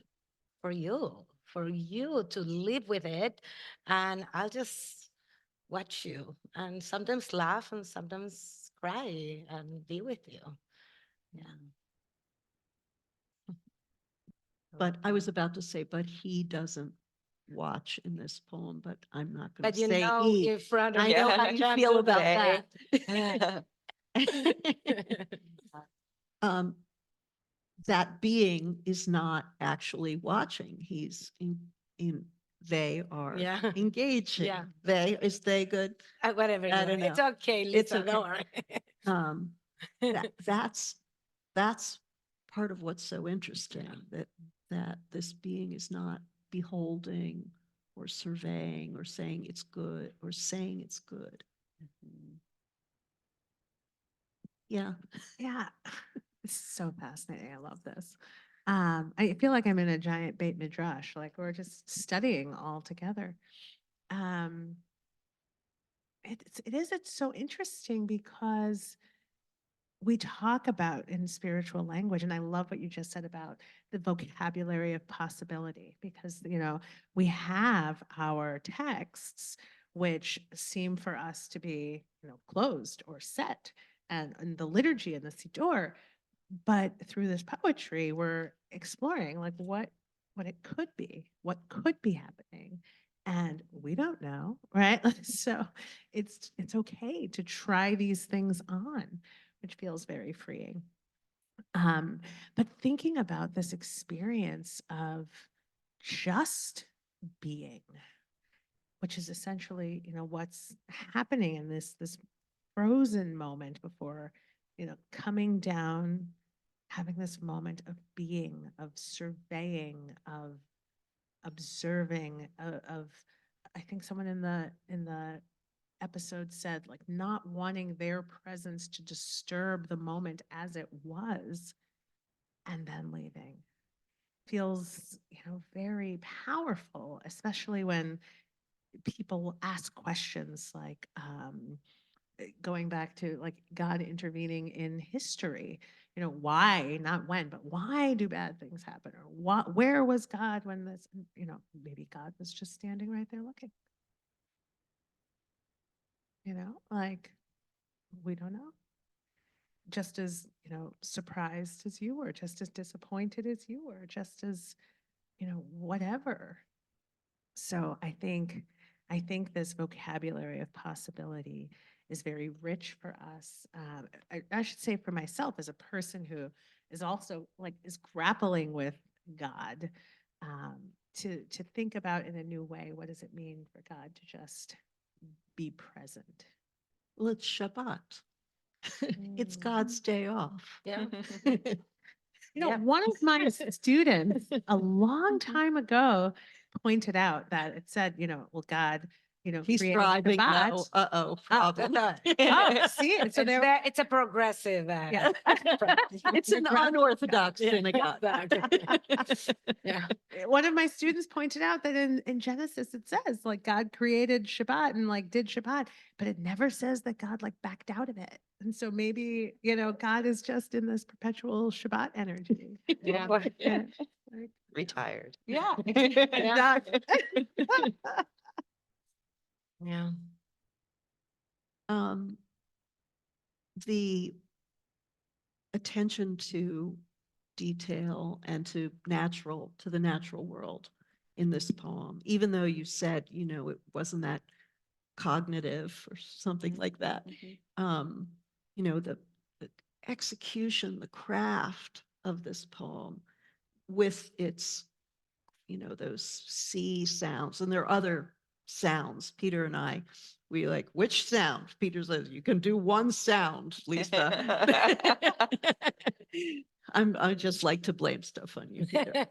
for you to live with it, and I'll just watch you, and sometimes laugh and sometimes cry and be with you. Yeah. But I was about to say, but he doesn't watch in this poem, but I'm not going But to you say know, he. in front of I know Yeah. how you feel about that. um, that being is not actually watching. He's they are Yeah. engaging. Yeah. They good? Whatever you I want. don't know. It's okay, Lisa. It's okay. Don't worry. Um, that's part of what's so interesting, that this being is not beholding or surveying or saying it's good or saying it's good. Yeah. Yeah. It's so fascinating. I love this. I feel like I'm in a giant Beit Midrash, like we're just studying all together. It's so interesting because we talk about in spiritual language, and I love what you just said about the vocabulary of possibility, because we have our texts which seem for us to be closed or set, and the liturgy and the siddur, but through this poetry we're exploring like what it could be, what could be happening, and we don't know, right? So it's okay to try these things on, which feels very freeing. But thinking about this experience of just being, which is essentially, what's happening in this frozen moment before, coming down, having this moment of being, of surveying, of observing, of I think someone in the episode said, like, not wanting their presence to disturb the moment as it was, and then leaving feels very powerful, especially when people will ask questions like going back to like God intervening in history, why, not when, but why do bad things happen, or where was God when this, maybe God was just standing right there looking, like, we don't know. Just as, surprised as you were, just as disappointed as you were, just as, whatever. So I think this vocabulary of possibility is very rich for us. I should say for myself as a person who is also like is grappling with God, to think about in a new way, what does it mean for God to just be present? Well, it's Shabbat. It's God's day off. Yeah. One of my students a long time ago pointed out that it said, well, God, He's created driving. No. Shabbat. Uh-oh. Problem. Oh, see, so It's a progressive. Yeah. It's an unorthodox synagogue. Yeah. One of my students pointed out that in Genesis it says like God created Shabbat and like did Shabbat, but it never says that God like backed out of it. And so maybe, God is just in this perpetual Shabbat energy. Yeah. Yeah. Like, Retired. yeah. Exactly. Yeah. The attention to detail and to the natural world in this poem, even though you said, it wasn't that cognitive or something like that. The execution, the craft of this poem with its, those C sounds, and there are other sounds. Peter and I, we like, which sound? Peter says, you can do one sound, Lisa. I just like to blame stuff on you, Peter.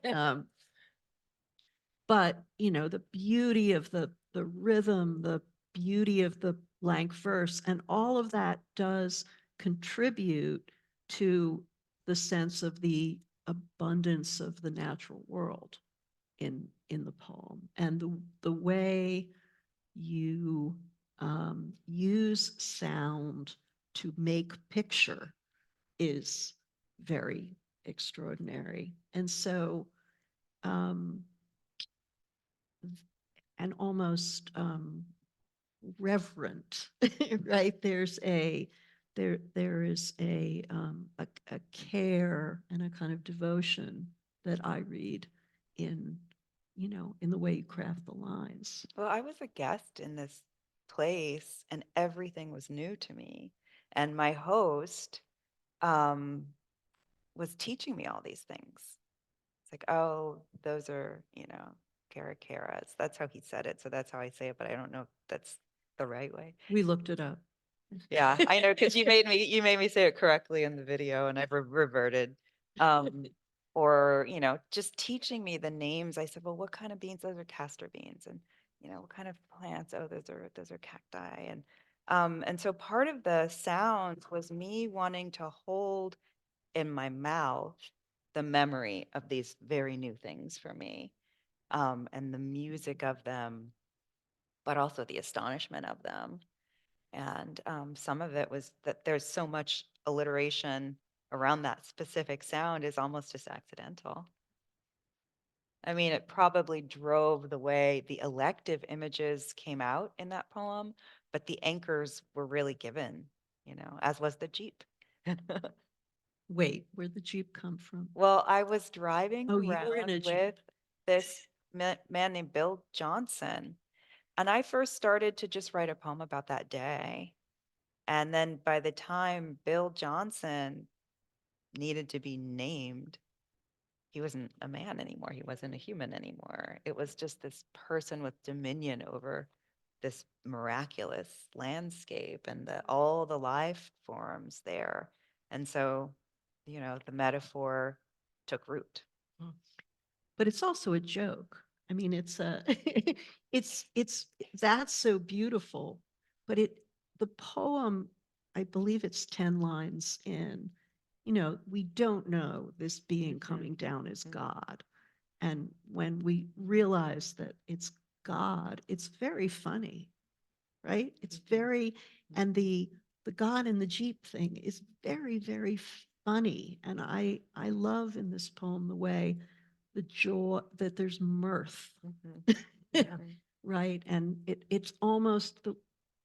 But, the beauty of the rhythm, the beauty of the blank verse, and all of that does contribute to the sense of the abundance of the natural world in the poem, and the way you use sound to make picture is very extraordinary. And so and almost reverent, right? There's a there is a care and a kind of devotion that I read in, in the way you craft the lines. Well, I was a guest in this place and everything was new to me. And my host was teaching me all these things. It's like, oh, those are, caracaras. That's how he said it. So that's how I say it, but I don't know if that's the right way. We looked it up. Yeah, I know, because you made me say it correctly in the video and I've reverted. Or, just teaching me the names. I said, well, what kind of beans? Those are castor beans. And, what kind of plants? Oh, those are cacti. And so part of the sounds was me wanting to hold in my mouth the memory of these very new things for me, and the music of them, but also the astonishment of them. And some of it was that there's so much alliteration around that specific sound is almost just accidental. I mean, it probably drove the way the elective images came out in that poem, but the anchors were really given, as was the Jeep. Wait, where'd the Jeep come from? Well, I was driving Oh, you were in a around Jeep. with this man named Bill Johnson, and I first started to just write a poem about that day. And then by the time Bill Johnson needed to be named, he wasn't a man anymore. He wasn't a human anymore. It was just this person with dominion over this miraculous landscape and all the life forms there. And so, the metaphor took root. But it's also a joke. I mean, it's a, it's that's so beautiful, but the poem, I believe it's 10 lines in, we don't know this being coming down as God. And when we realize that it's God, it's very funny, right? It's very, and the God in the Jeep thing is very, very funny. And I love in this poem the way the joy that there's mirth, right? And it's almost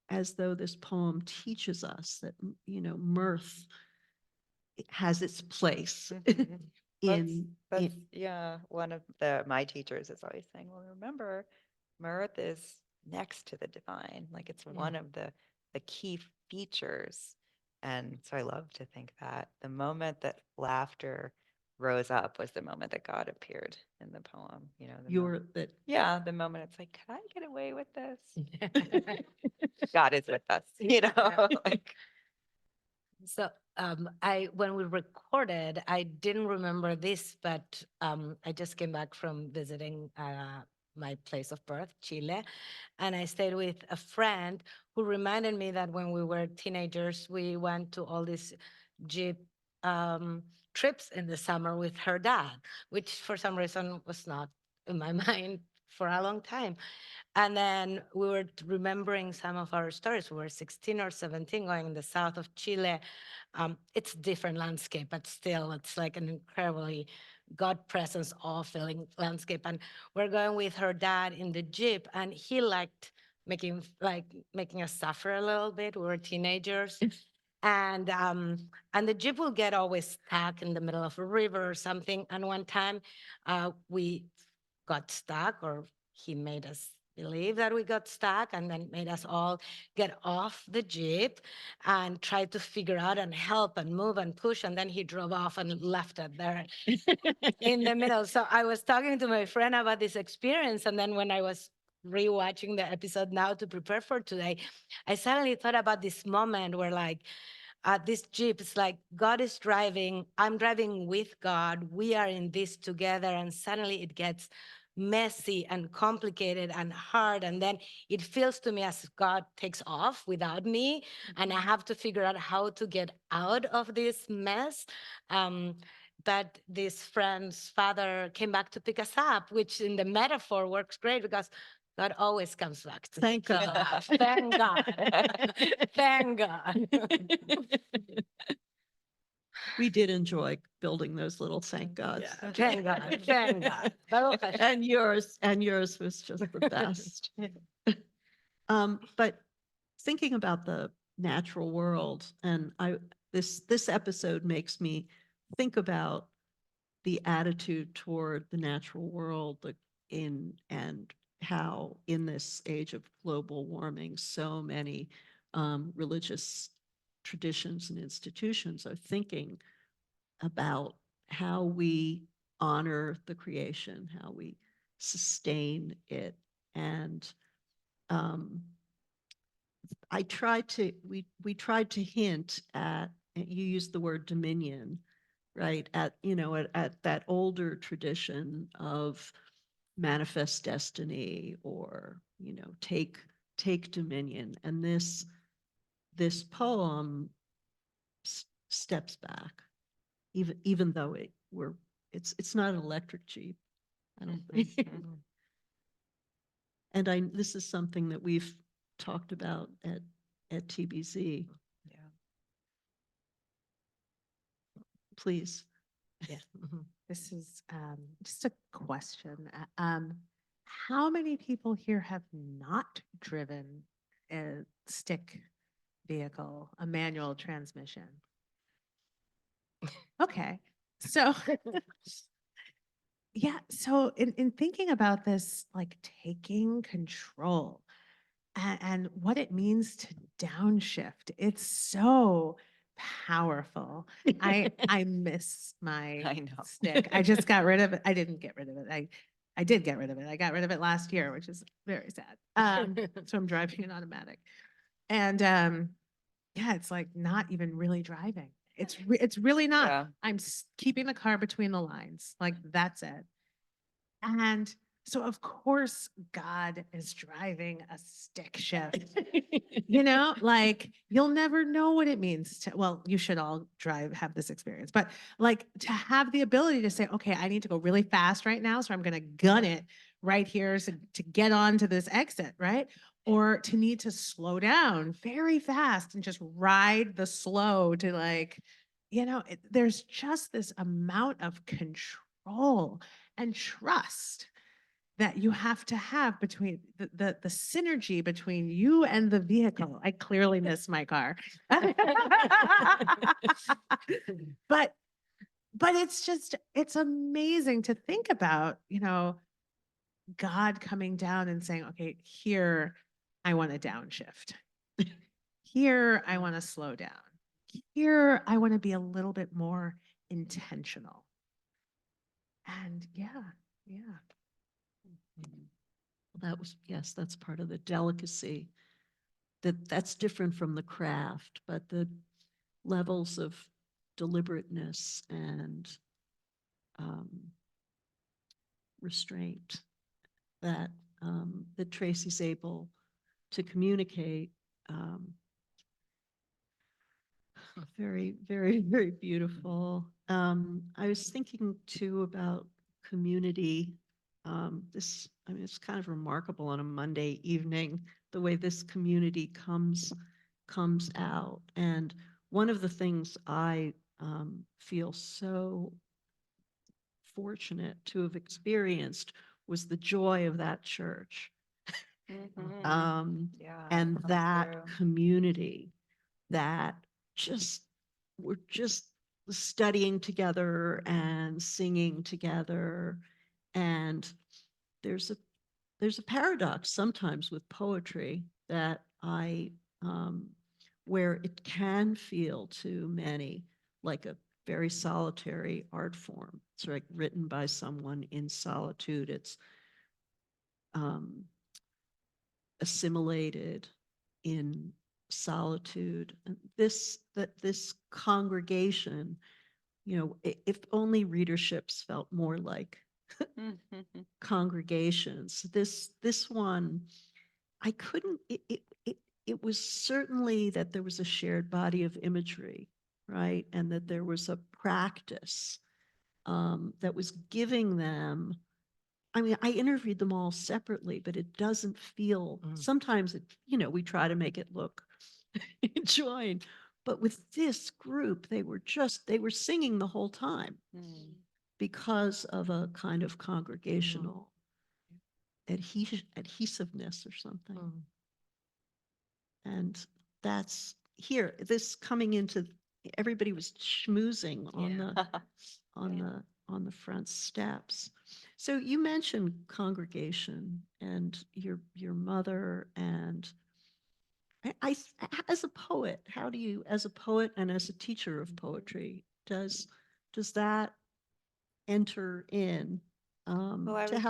as though this poem teaches us that, mirth has its place That's yeah, one of my teachers is always saying, well, remember, mirth is next to the divine. Like it's one of the key features. And so I love to think that the moment that laughter rose up was the moment that God appeared in the poem. The moment it's like, can I get away with this? God is with us, like, So when we recorded, I didn't remember this, but I just came back from visiting my place of birth, Chile, and I stayed with a friend who reminded me that when we were teenagers, we went to all these Jeep trips in the summer with her dad, which for some reason was not in my mind for a long time. And then we were remembering some of our stories. We were 16 or 17 going in the south of Chile. It's a different landscape, but still it's like an incredibly God presence, awe-filling landscape. And we're going with her dad in the Jeep, and he liked making us suffer a little bit. We were teenagers. And the Jeep will get always stuck in the middle of a river or something. And one time we got stuck, or he made us believe that we got stuck, and then made us all get off the Jeep and try to figure out and help and move and push. And then he drove off and left it there in the middle. So I was talking to my friend about this experience. And then when I was rewatching the episode now to prepare for today, I suddenly thought about this moment where this Jeep, it's like God is driving, I'm driving with God, we are in this together, and suddenly it gets messy and complicated and hard, and then it feels to me as God takes off without me, and I have to figure out how to get out of this mess. But this friend's father came back to pick us up, which in the metaphor works great because God always comes back. Thank God. Thank God. Thank God. We did enjoy building those little thank gods. Thank God. Thank God. And yours was just the best. But thinking about the natural world. And this episode makes me think about the attitude toward the natural world and how in this age of global warming, so many religious traditions and institutions are thinking about how we honor the creation, how we sustain it. And we tried to hint at, you used the word dominion, right? At that older tradition of manifest destiny, or, take dominion. And this poem steps back, even though it's not an electric Jeep, I don't think. And this is something that we've talked about at TBZ. Yeah. Please. Yeah. This is just a question. How many people here have not driven a stick vehicle, a manual transmission? Okay. So yeah, so in thinking about this, like taking control and what it means to downshift, it's so powerful. I miss I my know. stick. I just got rid of it. I didn't get rid of it. I did get rid of it. I got rid of it last year, which is very sad. So I'm driving an automatic. And yeah, it's like not even really driving. It's really not. Yeah. I'm keeping the car between the lines. Like that's it. And so of course God is driving a stick shift. Like you'll never know what it means to, well, you should all have this experience, but like to have the ability to say, okay, I need to go really fast right now. So I'm going to gun it right here to get onto this exit, right? Or to need to slow down very fast and just ride the slow to like, there's just this amount of control and trust that you have to have between the synergy between you and the vehicle. I clearly miss my car. but it's amazing to think about, God coming down and saying, okay, here I want to downshift. Here I want to slow down. Here I want to be a little bit more intentional. And yeah. Yes, that's part of the delicacy. That's different from the craft, but the levels of deliberateness and restraint that that Tracy's able to communicate. Very, very, very beautiful. I was thinking too about community. It's kind of remarkable on a Monday evening, the way this community comes out. And one of the things I feel so fortunate to have experienced was the joy of that church. Yeah, And that's that true. community that we're just studying together and singing together. And there's a paradox sometimes with poetry that where it can feel to many like a very solitary art form. It's like written by someone in solitude. It's assimilated in solitude. And this congregation, if only readerships felt more like congregations. This one, I couldn't. It was certainly that there was a shared body of imagery, right, and that there was a practice that was giving them. I mean, I interviewed them all separately, but it doesn't feel, sometimes we try to make it look joined, but with this group, they were singing the whole time because of a kind of congregational adhesiveness or something. And that's here, this coming into, everybody was schmoozing on Yeah. the, on the front steps. So you mentioned congregation and your mother, and as a poet, how do you, as a poet and as a teacher of poetry, does that enter in Well, I to was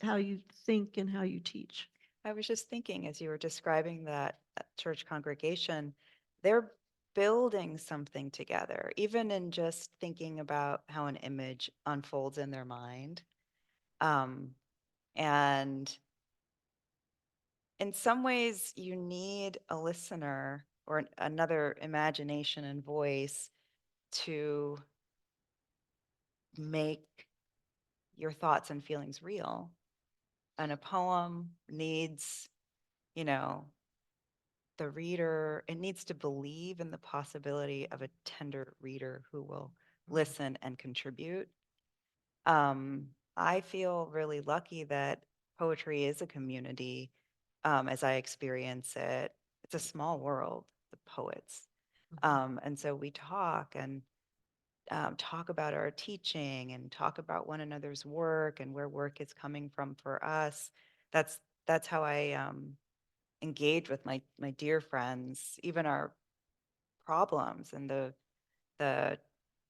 how you think and how you teach? I was just thinking as you were describing that church congregation, they're building something together, even in just thinking about how an image unfolds in their mind. And in some ways, you need a listener or another imagination and voice to make your thoughts and feelings real. And a poem needs, you know, the reader, it needs to believe in the possibility of a tender reader who will listen and contribute. I feel really lucky that poetry is a community as I experience it. It's a small world, the poets. And so we talk and talk about our teaching and talk about one another's work and where work is coming from for us. That's how I engage with my dear friends, even our problems and the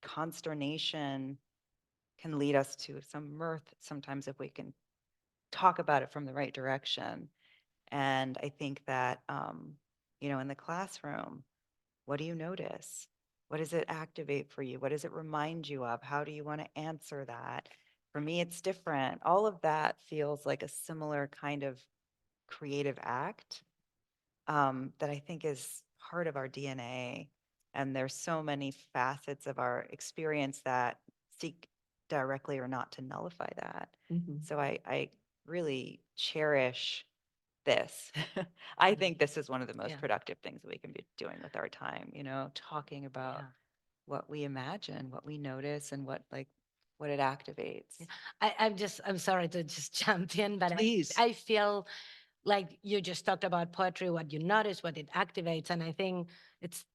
consternation can lead us to some mirth sometimes if we can talk about it from the right direction. And I think that, in the classroom, what do you notice? What does it activate for you? What does it remind you of? How do you want to answer that? For me, it's different. All of that feels like a similar kind of creative act that I think is part of our DNA. And there's so many facets of our experience that seek directly or not to nullify that. Mhm. So I really cherish this. I think this is one of the most Yeah. productive things that we can be doing with our time, talking about Yeah. what we imagine, what we notice, and what it activates. I'm sorry to just jump in, but Please. I feel like you just talked about poetry, what you notice, what it activates, and I think it's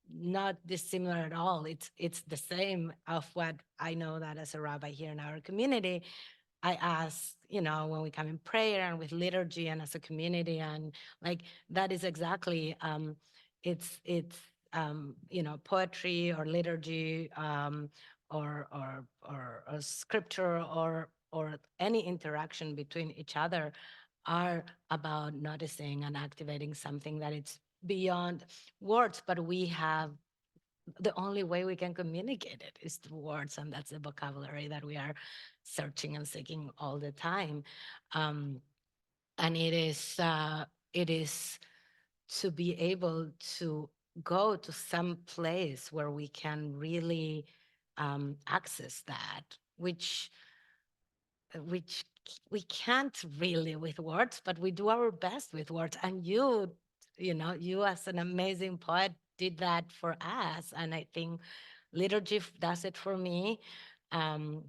not dissimilar at all. It's the same of what I know that as a rabbi here in our community, I ask, when we come in prayer and with liturgy and as a community, and like that is exactly poetry or liturgy or scripture or any interaction between each other are about noticing and activating something that it's beyond words, but we have the only way we can communicate it is through words, and that's the vocabulary that we are searching and seeking all the time. And it is to be able to go to some place where we can really access that, which we can't really with words, but we do our best with words. And you as an amazing poet did that for us. And I think liturgy does it for me. Um,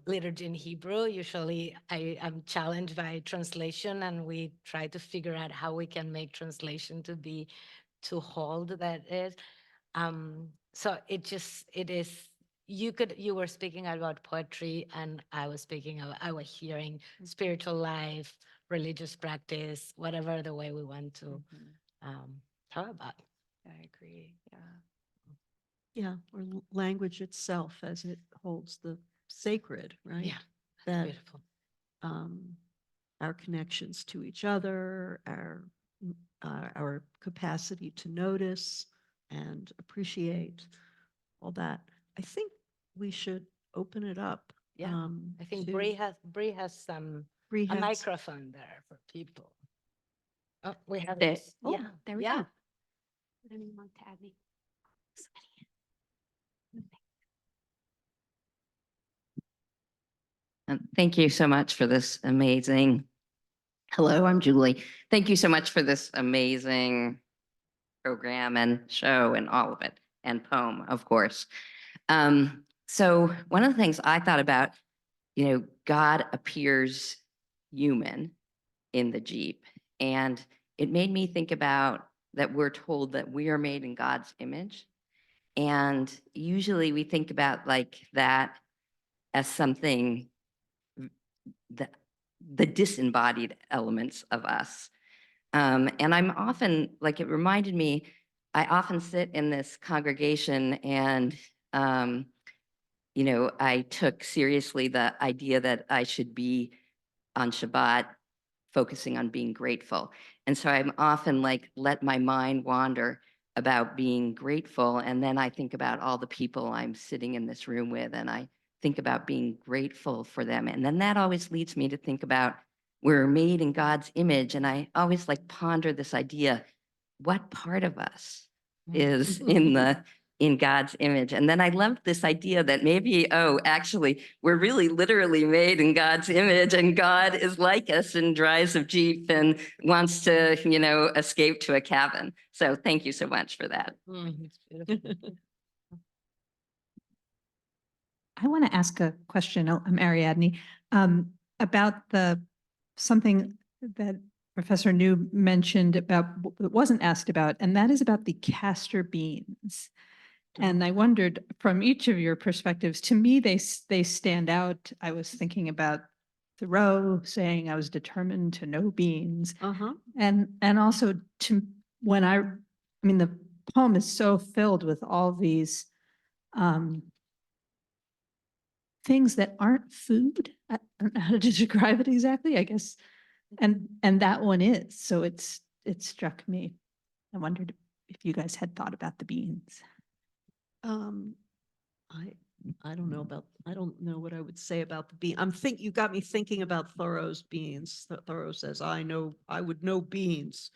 Liturgy in Hebrew, usually I am challenged by translation, and we try to figure out how we can make translation to hold that is. So it is, you were speaking about poetry, and I was hearing spiritual life, religious practice, whatever the way we want to talk about. I agree. Yeah. Yeah, or language itself as it holds the sacred, right? Yeah, That beautiful. Our connections to each other, our capacity to notice and appreciate, all that. I think we should open it up. Yeah, I think to- Bree has Bree a has- microphone there for people. Oh, we have There- this. oh, Yeah, there we yeah. go. Anyone tag me? Thank you so much for this amazing. Hello, I'm Julie. Thank you so much for this amazing program and show and all of it, and poem, of course. So one of the things I thought about, God appears human in the Jeep, and it made me think about that we're told that we are made in God's image. And usually we think about like that as something, the disembodied elements of us. And I'm often, like it reminded me, I often sit in this congregation and, you know, I took seriously the idea that I should be on Shabbat focusing on being grateful. And so I'm often like, let my mind wander about being grateful. And then I think about all the people I'm sitting in this room with, and I think about being grateful for them. And then that always leads me to think about we're made in God's image. And I always like ponder this idea, what part of us is in God's image? And then I love this idea that maybe, oh, actually, we're really literally made in God's image, and God is like us and drives a Jeep and wants to, you know, escape to a cabin. So thank you so much for that. I want to ask a question, Ariadne, about something that Professor New mentioned about, that wasn't asked about, and that is about the castor beans. And I wondered, from each of your perspectives, to me, they stand out. I was thinking about Thoreau saying, I was determined to know beans. And also I mean, the poem is so filled with all these things that aren't food. I don't know how to describe it exactly, I guess. And that one is, so it struck me. I wondered if you guys had thought about the beans. I don't know what I would say about the bean. You got me thinking about Thoreau's beans. Thoreau says, I would know beans.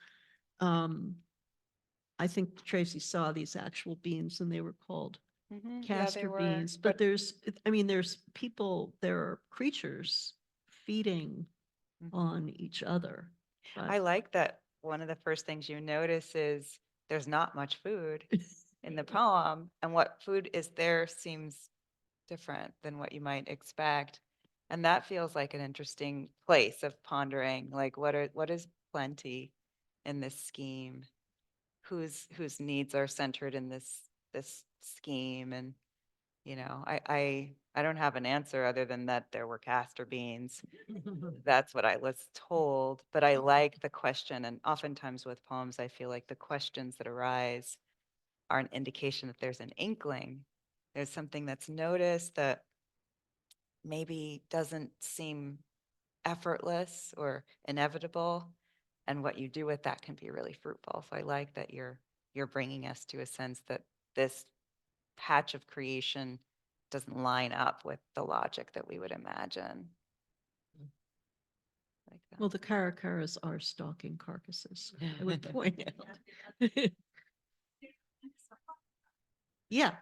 I think Tracy saw these actual beans and they were called castor beans, but there's people, there are creatures feeding on each other. I like that one of the first things you notice is there's not much food in the poem, and what food is there seems different than what you might expect. And that feels like an interesting place of pondering, like what is plenty in this scheme? Whose needs are centered in this scheme? And I don't have an answer other than that there were castor beans. That's what I was told, but I like the question. And oftentimes with poems, I feel like the questions that arise are an indication that there's an inkling. There's something that's noticed that maybe doesn't seem effortless or inevitable. And what you do with that can be really fruitful. So I like that you're bringing us to a sense that this patch of creation doesn't line up with the logic that we would imagine. Like that. Well, the caracaras are stalking carcasses, I would point out. Yeah.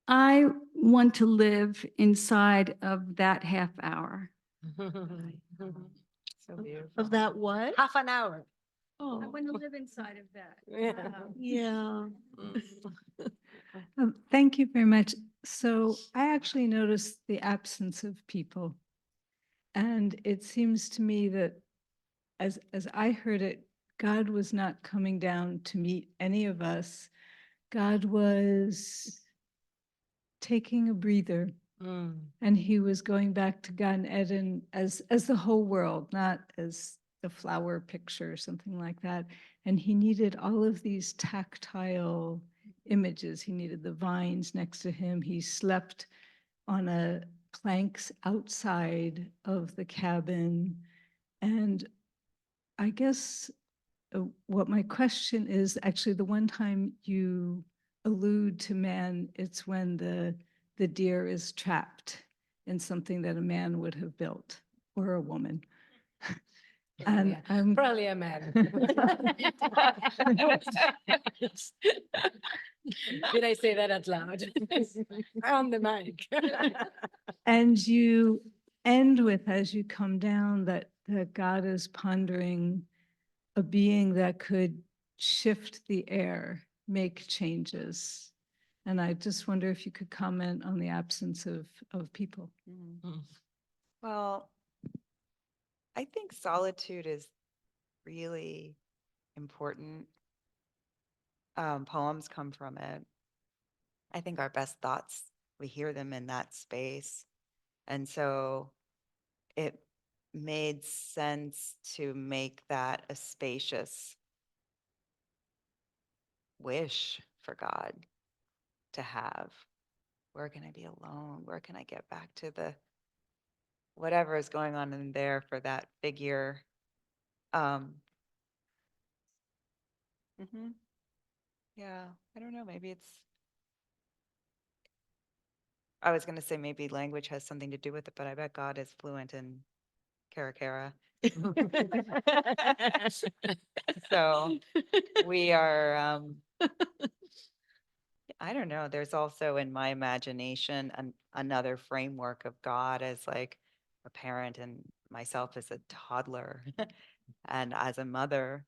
I want to live inside of that half hour. So beautiful. Of that what? Half an hour. Oh, I want to live inside of that. yeah. Thank you very much. So I actually noticed the absence of people. And it seems to me that as I heard it, God was not coming down to meet any of us. God was taking a breather, and he was going back to Gan Eden as the whole world, not as the flower picture or something like that. And he needed all of these tactile images. He needed the vines next to him. He slept on planks outside of the cabin. And I guess what my question is, actually the one time you allude to man, it's when the deer is trapped in something that a man would have built, or a woman. And Probably a man. Did I say that out loud? On the mic. and you end with, as you come down, that God is pondering a being that could shift the air, make changes. And I just wonder if you could comment on the absence of people. Well, I think solitude is really important poems come from it. I think our best thoughts, we hear them in that space. And so it made sense to make that a spacious wish for God to have. Where can I be alone? Where can I get back to the whatever is going on in there for that figure? Yeah, I don't know. Maybe it's, I was going to say maybe language has something to do with it, but I bet God is fluent in Karakara. So we are, I don't know. There's also in my imagination another framework of God as like a parent and myself as a toddler. And as a mother,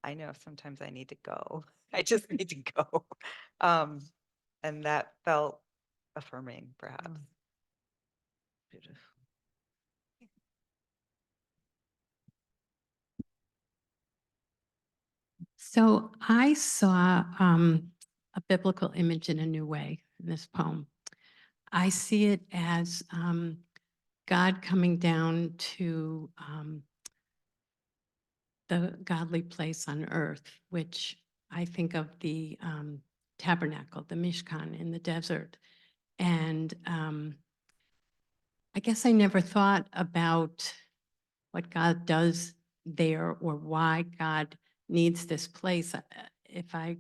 I know sometimes I need to go. I just need to go. And that felt affirming, perhaps. Beautiful. So I saw a biblical image in a new way in this poem. I see it as God coming down to the godly place on earth, which I think of the tabernacle, the Mishkan in the desert. And I guess I never thought about what God does there or why God needs this place. If I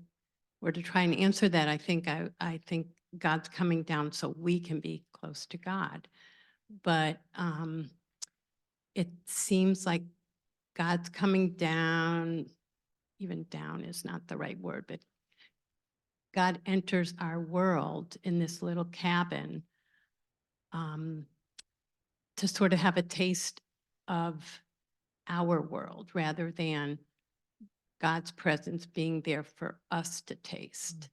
were to try and answer that, I think God's coming down so we can be close to God. But it seems like God's coming down, even down is not the right word, but God enters our world in this little cabin to sort of have a taste of our world rather than God's presence being there for us to taste.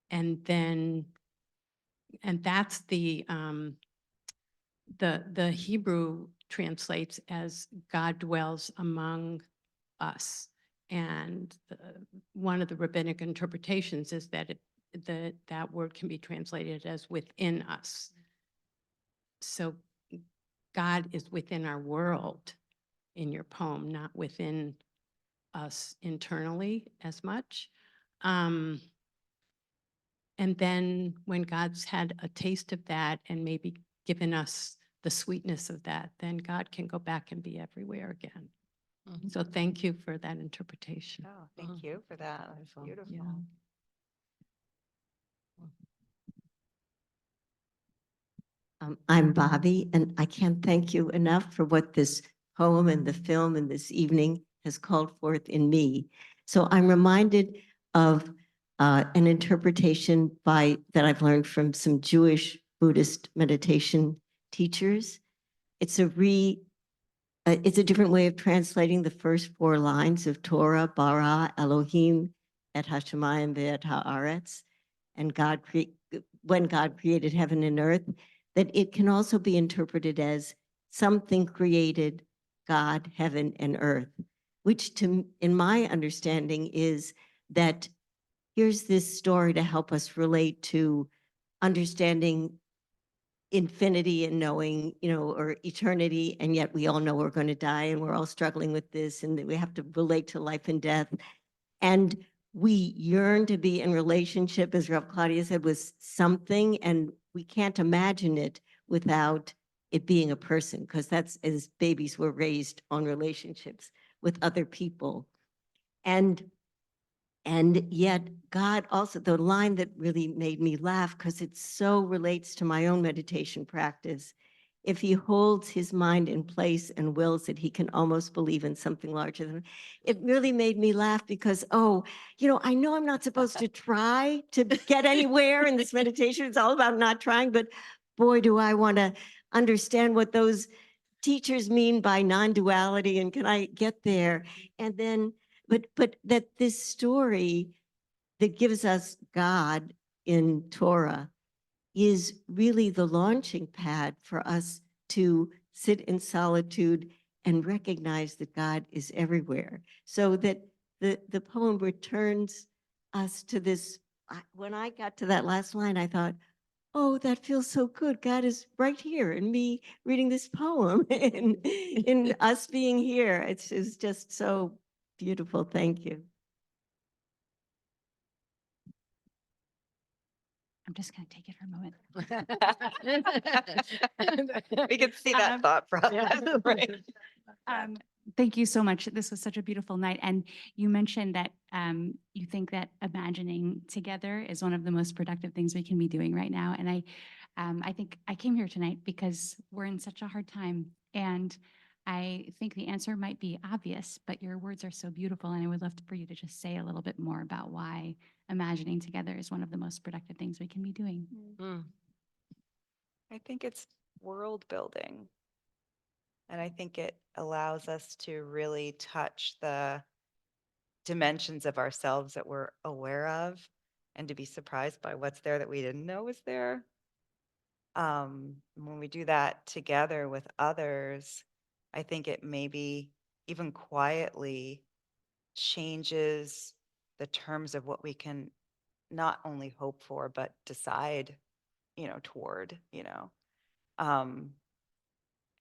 And then, and that's the Hebrew translates as God dwells among us. And one of the rabbinic interpretations is that that word can be translated as within us. So God is within our world in your poem, not within us internally as much. And then when God's had a taste of that and maybe given us the sweetness of that, then God can go back and be everywhere again. So thank you for that interpretation. Oh, thank you for that. That's beautiful. Yeah. I'm Bobby, and I can't thank you enough for what this poem and the film and this evening has called forth in me. So I'm reminded of an interpretation that I've learned from some Jewish Buddhist meditation teachers. It's a different way of translating the first 4 lines of Torah, bara Elohim et hashamayim ve'et haaretz, and when God created heaven and earth, that it can also be interpreted as something created God, heaven, and earth, which in my understanding is that here's this story to help us relate to understanding infinity and knowing, or eternity, and yet we all know we're going to die and we're all struggling with this and that we have to relate to life and death. And we yearn to be in relationship, as Rev. Claudia said, with something, and we can't imagine it without it being a person, because that's as babies we're raised on relationships with other people. And yet God also, the line that really made me laugh, because it so relates to my own meditation practice, if he holds his mind in place and wills it, he can almost believe in something larger than. It really made me laugh because, I know I'm not supposed to try to get anywhere in this meditation. It's all about not trying, but boy, do I want to understand what those teachers mean by non-duality, and can I get there? And then, but that this story that gives us God in Torah is really the launching pad for us to sit in solitude and recognize that God is everywhere. So that the poem returns us to this. When I got to that last line, I thought, oh, that feels so good. God is right here in me reading this poem and in us being here. It's just so beautiful. Thank you. I'm just going to take it for a moment. We can see that thought process, right? Thank you so much. This was such a beautiful night. And you mentioned that you think that imagining together is one of the most productive things we can be doing right now. And I think I came here tonight because we're in such a hard time. And I think the answer might be obvious, but your words are so beautiful. And I would love for you to just say a little bit more about why imagining together is one of the most productive things we can be doing. I think it's world building. And I think it allows us to really touch the dimensions of ourselves that we're aware of and to be surprised by what's there that we didn't know was there. When we do that together with others, I think it maybe even quietly changes the terms of what we can not only hope for, but decide, toward,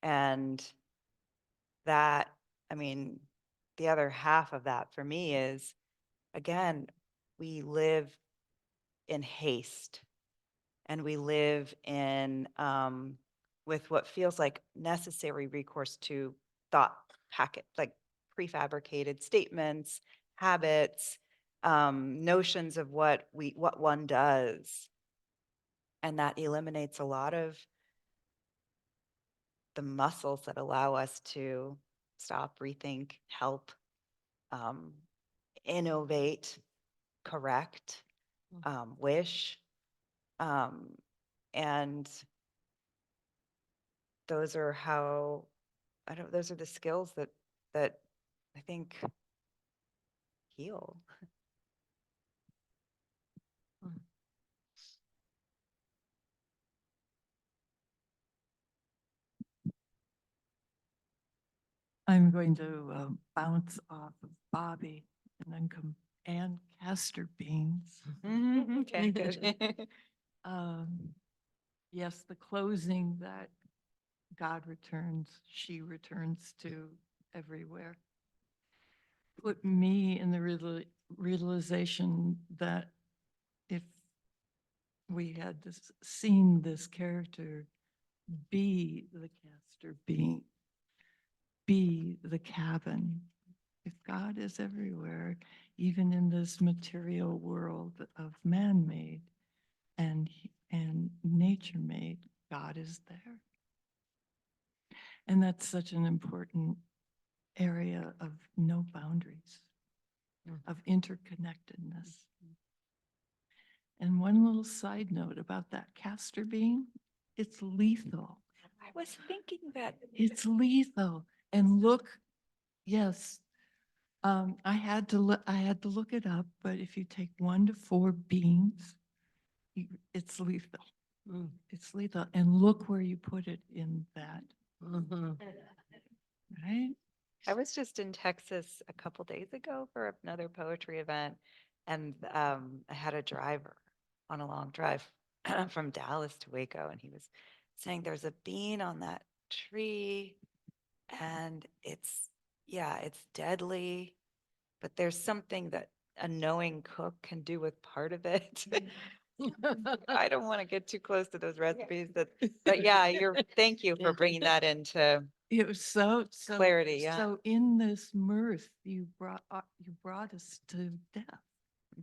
and that, I mean, the other half of that for me is, again, we live in haste and we live in with what feels like necessary recourse to thought packet, like prefabricated statements, habits, notions of what one does. And that eliminates a lot of the muscles that allow us to stop, rethink, help, innovate, correct, wish. And those are those are the skills that I think heal. I'm going to bounce off of Bobby and then come and castor beans. Okay, good. Yes, the closing that God returns, she returns to everywhere. Put me in the realization that if we had seen this character be the castor bean, be the cabin. If God is everywhere, even in this material world of man-made and nature-made, God is there. And that's such an important area of no boundaries, of interconnectedness. And one little side note about that castor bean, it's lethal. I was thinking that. It's lethal. And look, yes, I had to look it up, but if you take 1 to 4 beans, it's lethal. It's lethal. And look where you put it in that. Right? I was just in Texas a couple days ago for another poetry event, and I had a driver on a long drive from Dallas to Waco, and he was saying there's a bean on that tree, and it's deadly, but there's something that a knowing cook can do with part of it. I don't want to get too close to those recipes, but yeah, thank you for bringing that into It was so clarity. Yeah. So in this mirth, you brought us to death.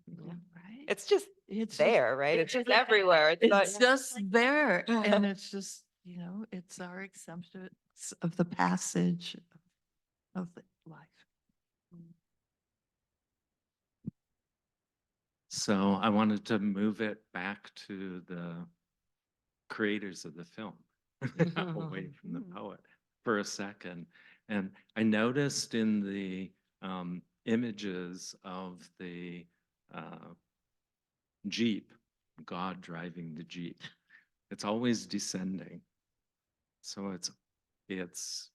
Right? It's just there, right? It's just everywhere. It's just there. And it's just, it's our acceptance of the passage of the life. So I wanted to move it back to the creators of the film, away from the poet for a second. And I noticed in the images of the Jeep, God driving the Jeep, it's always descending. So it's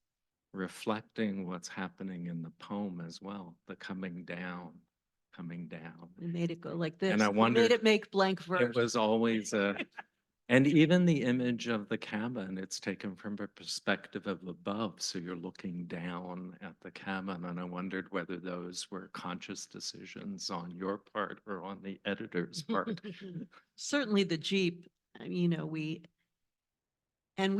reflecting what's happening in the poem as well, the coming down. We made it go like this. And I We wondered, made it make blank verse. it was always and even the image of the cabin, it's taken from a perspective of above. So you're looking down at the cabin. And I wondered whether those were conscious decisions on your part or on the editor's part. Certainly the Jeep, you know, we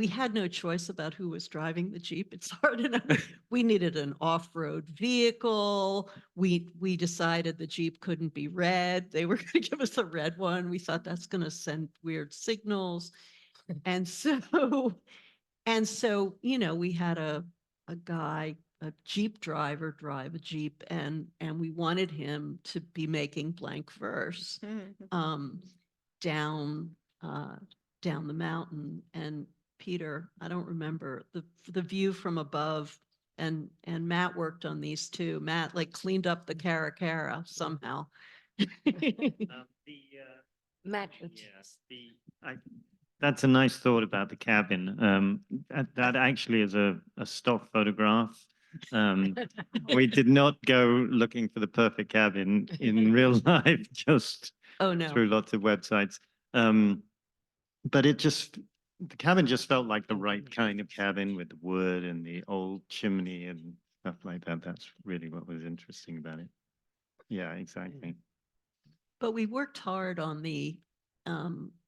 had no choice about who was driving the Jeep. It's hard enough. We needed an off-road vehicle. We decided the Jeep couldn't be red. They were going to give us a red one. We thought that's going to send weird signals. And so, you know, we had a guy, a Jeep driver drive a Jeep, and we wanted him to be making blank verse down the mountain. And Peter, I don't remember the view from above, and Matt worked on these too. Matt like cleaned up the Cara somehow. Matt. Yes, that's a nice thought about the cabin. That actually is a stock photograph. We did not go looking for the perfect cabin in real life, just through lots of websites. But the cabin just felt like the right kind of cabin with the wood and the old chimney and stuff like that. That's really what was interesting about it. Yeah, exactly. But we worked hard on the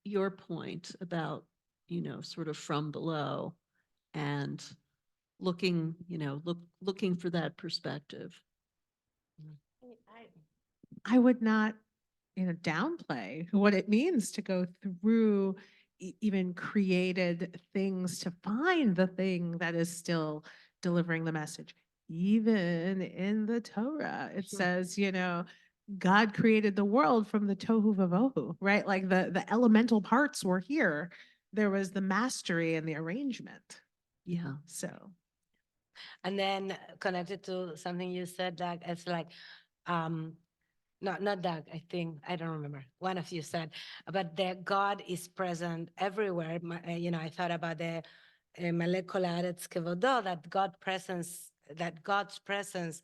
your point about, you know, sort of from below and looking, you know, looking for that perspective. I would not, you know, downplay what it means to go through even created things to find the thing that is still delivering the message. Even in the Torah, it says, you know, God created the world from the tohu vavohu, right? Like the elemental parts were here. There was the mastery and the arrangement. Yeah. So. And then connected to something you said, Doug, it's like, not Doug, I think, I don't remember. One of you said, but that God is present everywhere. You know, I thought about the molecular kevodo, that God's presence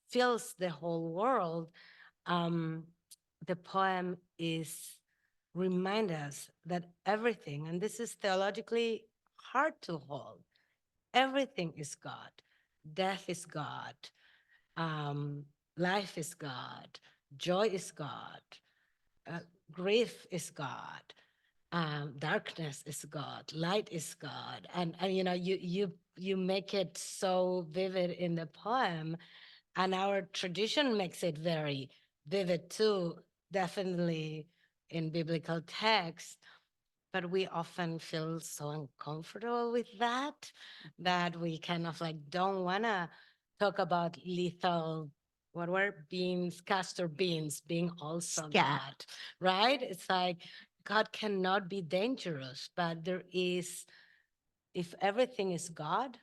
fills the whole world. The poem remind us that everything, and this is theologically hard to hold, everything is God. Death is God. Life is God. Joy is God. Grief is God. Darkness is God. Light is God. And you know, you make it so vivid in the poem, and our tradition makes it very vivid too, definitely in biblical text. But we often feel so uncomfortable with that we kind of like don't want to talk about lethal, what were beans, castor beans being also God, right? It's like God cannot be dangerous, but there is, if everything is God,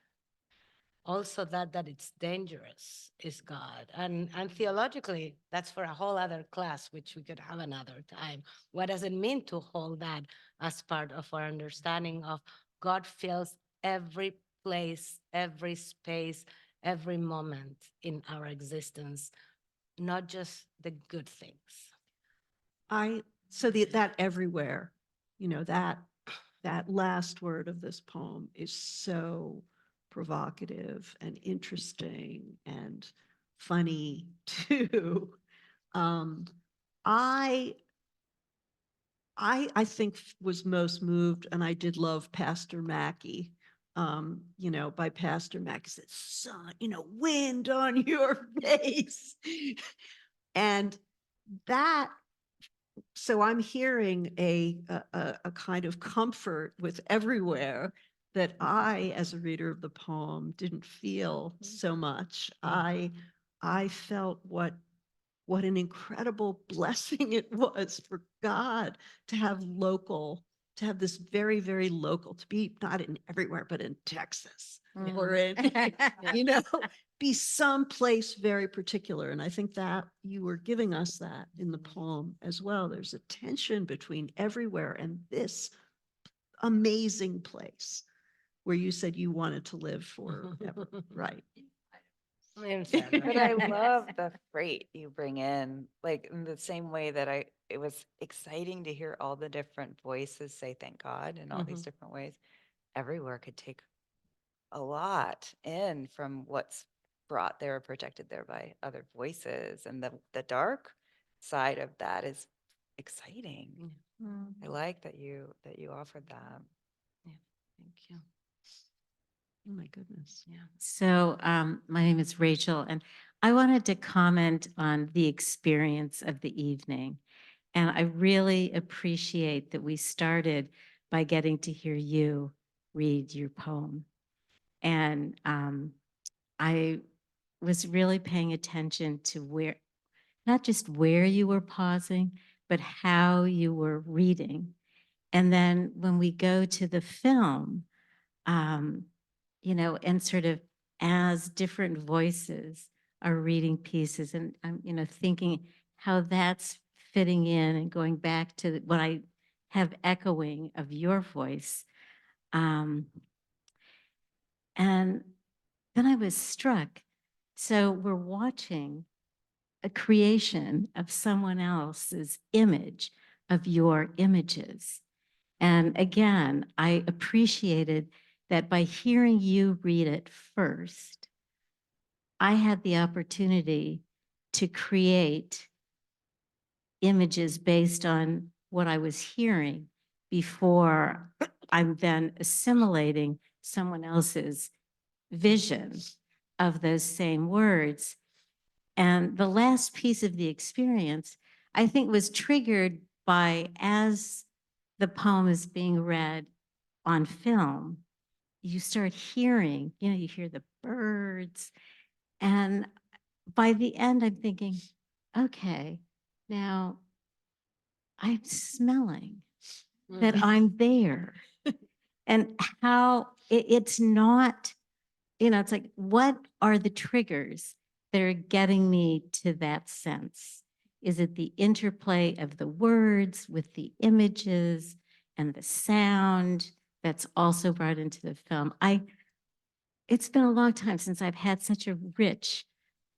also that it's dangerous is God. And theologically, that's for a whole other class, which we could have another time. What does it mean to hold that as part of our understanding of God fills every place, every space, every moment in our existence, not just the good things. That everywhere, you know, that last word of this poem is so provocative and interesting and funny too. I think was most moved, and I did love Pastor Mackey. You know, by Pastor Mackey said, "Son, you know, wind on your face," and that. So I'm hearing a kind of comfort with everywhere that I, as a reader of the poem, didn't feel so much. I felt what an incredible blessing it was for God to have this very, very local, to be not in everywhere, but in Texas or in, you know, be someplace very particular. And I think that you were giving us that in the poem as well. There's a tension between everywhere and this amazing place where you said you wanted to live forever, right? But I love the freight you bring in, like in the same way that it was exciting to hear all the different voices say thank God in all these different ways. Everywhere could take a lot in from what's brought there or projected there by other voices. And the dark side of that is exciting. I like that you offered that. Thank you. Oh my goodness. Yeah. So my name is Rachel, and I wanted to comment on the experience of the evening. And I really appreciate that we started by getting to hear you read your poem. And I was really paying attention to where, not just where you were pausing, but how you were reading. And then when we go to the film, you know, and sort of as different voices are reading pieces, and I'm, you know, thinking how that's fitting in and going back to what I have echoing of your voice. And then I was struck. So we're watching a creation of someone else's image of your images. And again, I appreciated that by hearing you read it first, I had the opportunity to create images based on what I was hearing before I'm then assimilating someone else's vision of those same words. And the last piece of the experience, I think, was triggered by, as the poem is being read on film, you start hearing, you know, you hear the birds. And by the end, I'm thinking, okay, now I'm smelling that I'm there. And how it's not, you know, it's like, what are the triggers that are getting me to that sense? Is it the interplay of the words with the images and the sound that's also brought into the film? It's been a long time since I've had such a rich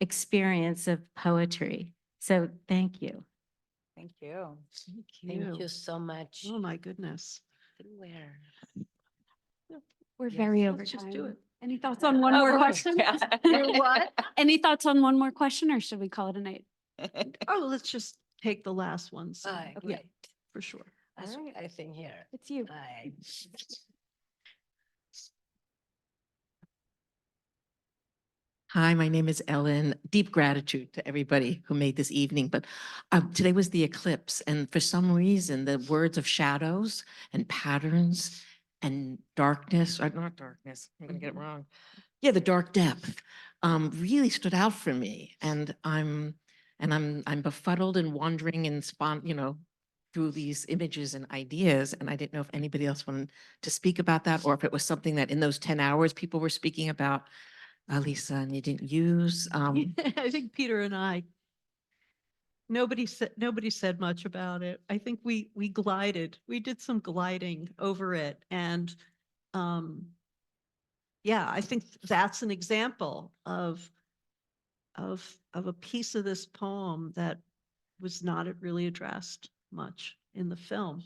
experience of poetry. So thank you. Thank you. Thank you so much. Oh my goodness. Where? We're very over Let's just time. do it. Any thoughts on one Oh, more boy. question? Yeah. What? Any thoughts on one more question, or should we call it a night? Oh, let's just take the last one. So, Aye, yeah, great. for sure. That's what I think here. It's you. Aye. Hi, my name is Ellen. Deep gratitude to everybody who made this evening. But today was the eclipse, and for some reason, the words of shadows and patterns and darkness, or not darkness, I'm going to get it wrong. Yeah, the dark depth really stood out for me, and I'm befuddled and wandering and through these images and ideas. And I didn't know if anybody else wanted to speak about that, or if it was something that in those 10 hours people were speaking about. Elisa, and you didn't use. I think Peter and I, nobody said much about it. I think we glided. We did some gliding over it, and yeah, I think that's an example of a piece of this poem that was not really addressed much in the film.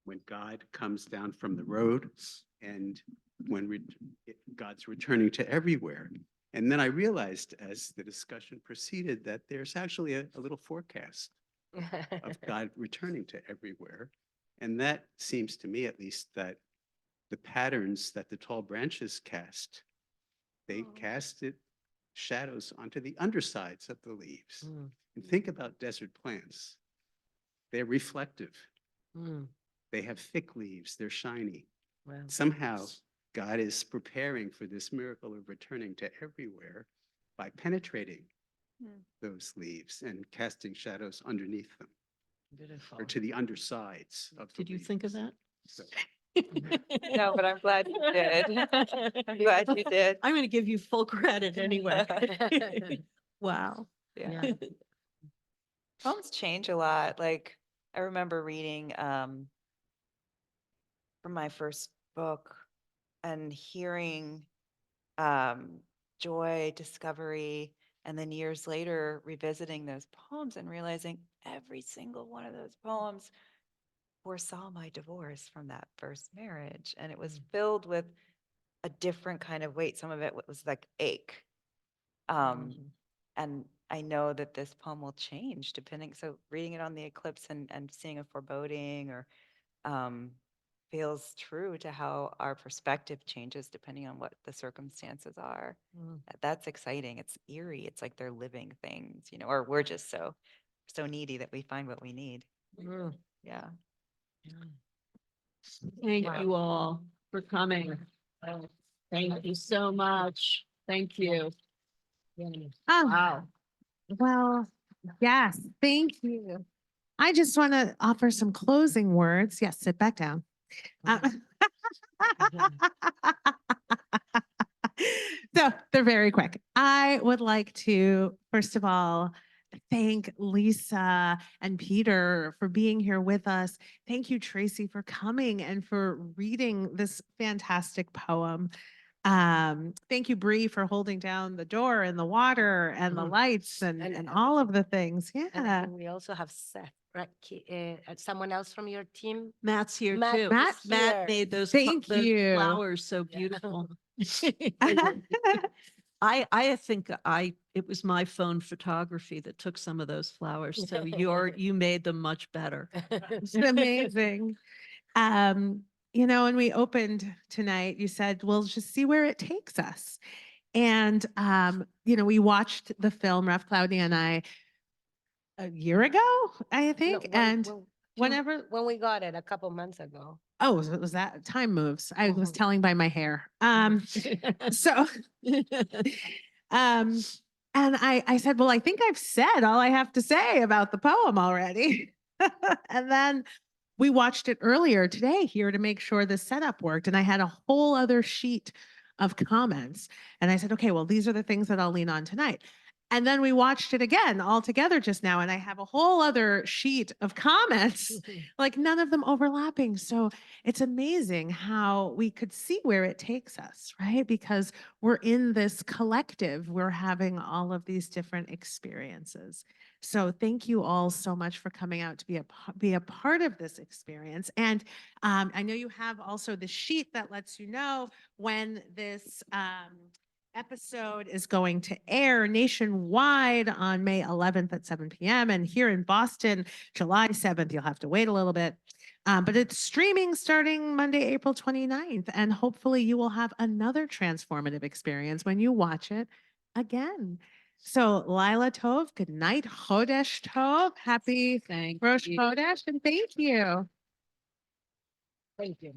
When God comes down from the road and when God's returning to everywhere. And then I realized as the discussion proceeded that there's actually a little forecast of God returning to everywhere. And that seems to me, at least, that the patterns that the tall branches cast, they casted shadows onto the undersides of the leaves. And think about desert plants. They're reflective. They have thick leaves, they're shiny. Wow. Somehow, God is preparing for this miracle of returning to everywhere by penetrating those leaves and casting shadows underneath them. Beautiful. Or to the undersides of the Did you think of that? So No, but I'm glad you did. I'm glad you did. I'm going to give you full credit anyway. Wow. Yeah. Poems change a lot. Like I remember reading from my first book and hearing joy, discovery, and then years later revisiting those poems and realizing every single one of those poems foresaw my divorce from that first marriage. And it was filled with a different kind of weight. Some of it was like ache. And I know that this poem will change depending. So reading it on the eclipse and seeing a foreboding or feels true to how our perspective changes depending on what the circumstances are. That's exciting. It's eerie. It's like they're living things, or we're just so needy that we find what we need. Yeah. Thank you all for coming. Thank you so much. Thank you. Wow. Well, yes, thank you. I just want to offer some closing words. Yes, sit back down. So they're very quick. I would like to, first of all, thank Lisa and Peter for being here with us. Thank you, Tracy, for coming and for reading this fantastic poem. Thank you, Bree, for holding down the door and the water and the lights and all of the things. Yeah. And we also have Seth, right? Someone else from your team. Matt's here Matt too. is Matt here. made those, Thank those you. flowers so beautiful. I think it was my phone photography that took some of those flowers. So you made them much better. It's amazing. When we opened tonight, you said, we'll just see where it takes us. And, we watched the film, Ref, Claudia and I, a year ago, I think. Whenever. When we got it a couple months ago. Oh, was that time moves? I was telling by my hair. So, and I said, well, I think I've said all I have to say about the poem already. And then we watched it earlier today here to make sure the setup worked. And I had a whole other sheet of comments. And I said, okay, well, these are the things that I'll lean on tonight. And then we watched it again all together just now. And I have a whole other sheet of comments, like none of them overlapping. So it's amazing how we could see where it takes us, right? Because we're in this collective, we're having all of these different experiences. So thank you all so much for coming out to be a part of this experience. And I know you have also the sheet that lets you know when this episode is going to air nationwide on May 11th at 7 p.m. And here in Boston, July 7th, you'll have to wait a little bit. But it's streaming starting Monday, April 29th. And hopefully you will have another transformative experience when you watch it again. So Lila Tov, good night. Chodesh Tov. Happy Rosh Chodesh. And thank you. Thank you.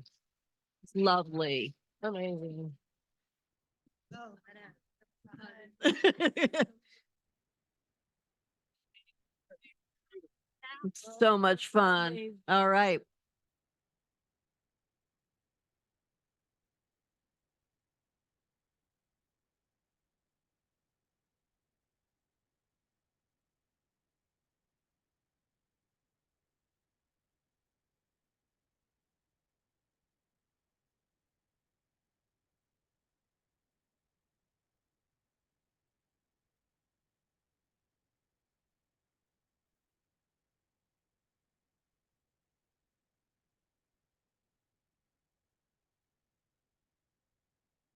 It's lovely. Amazing. So much fun. All right.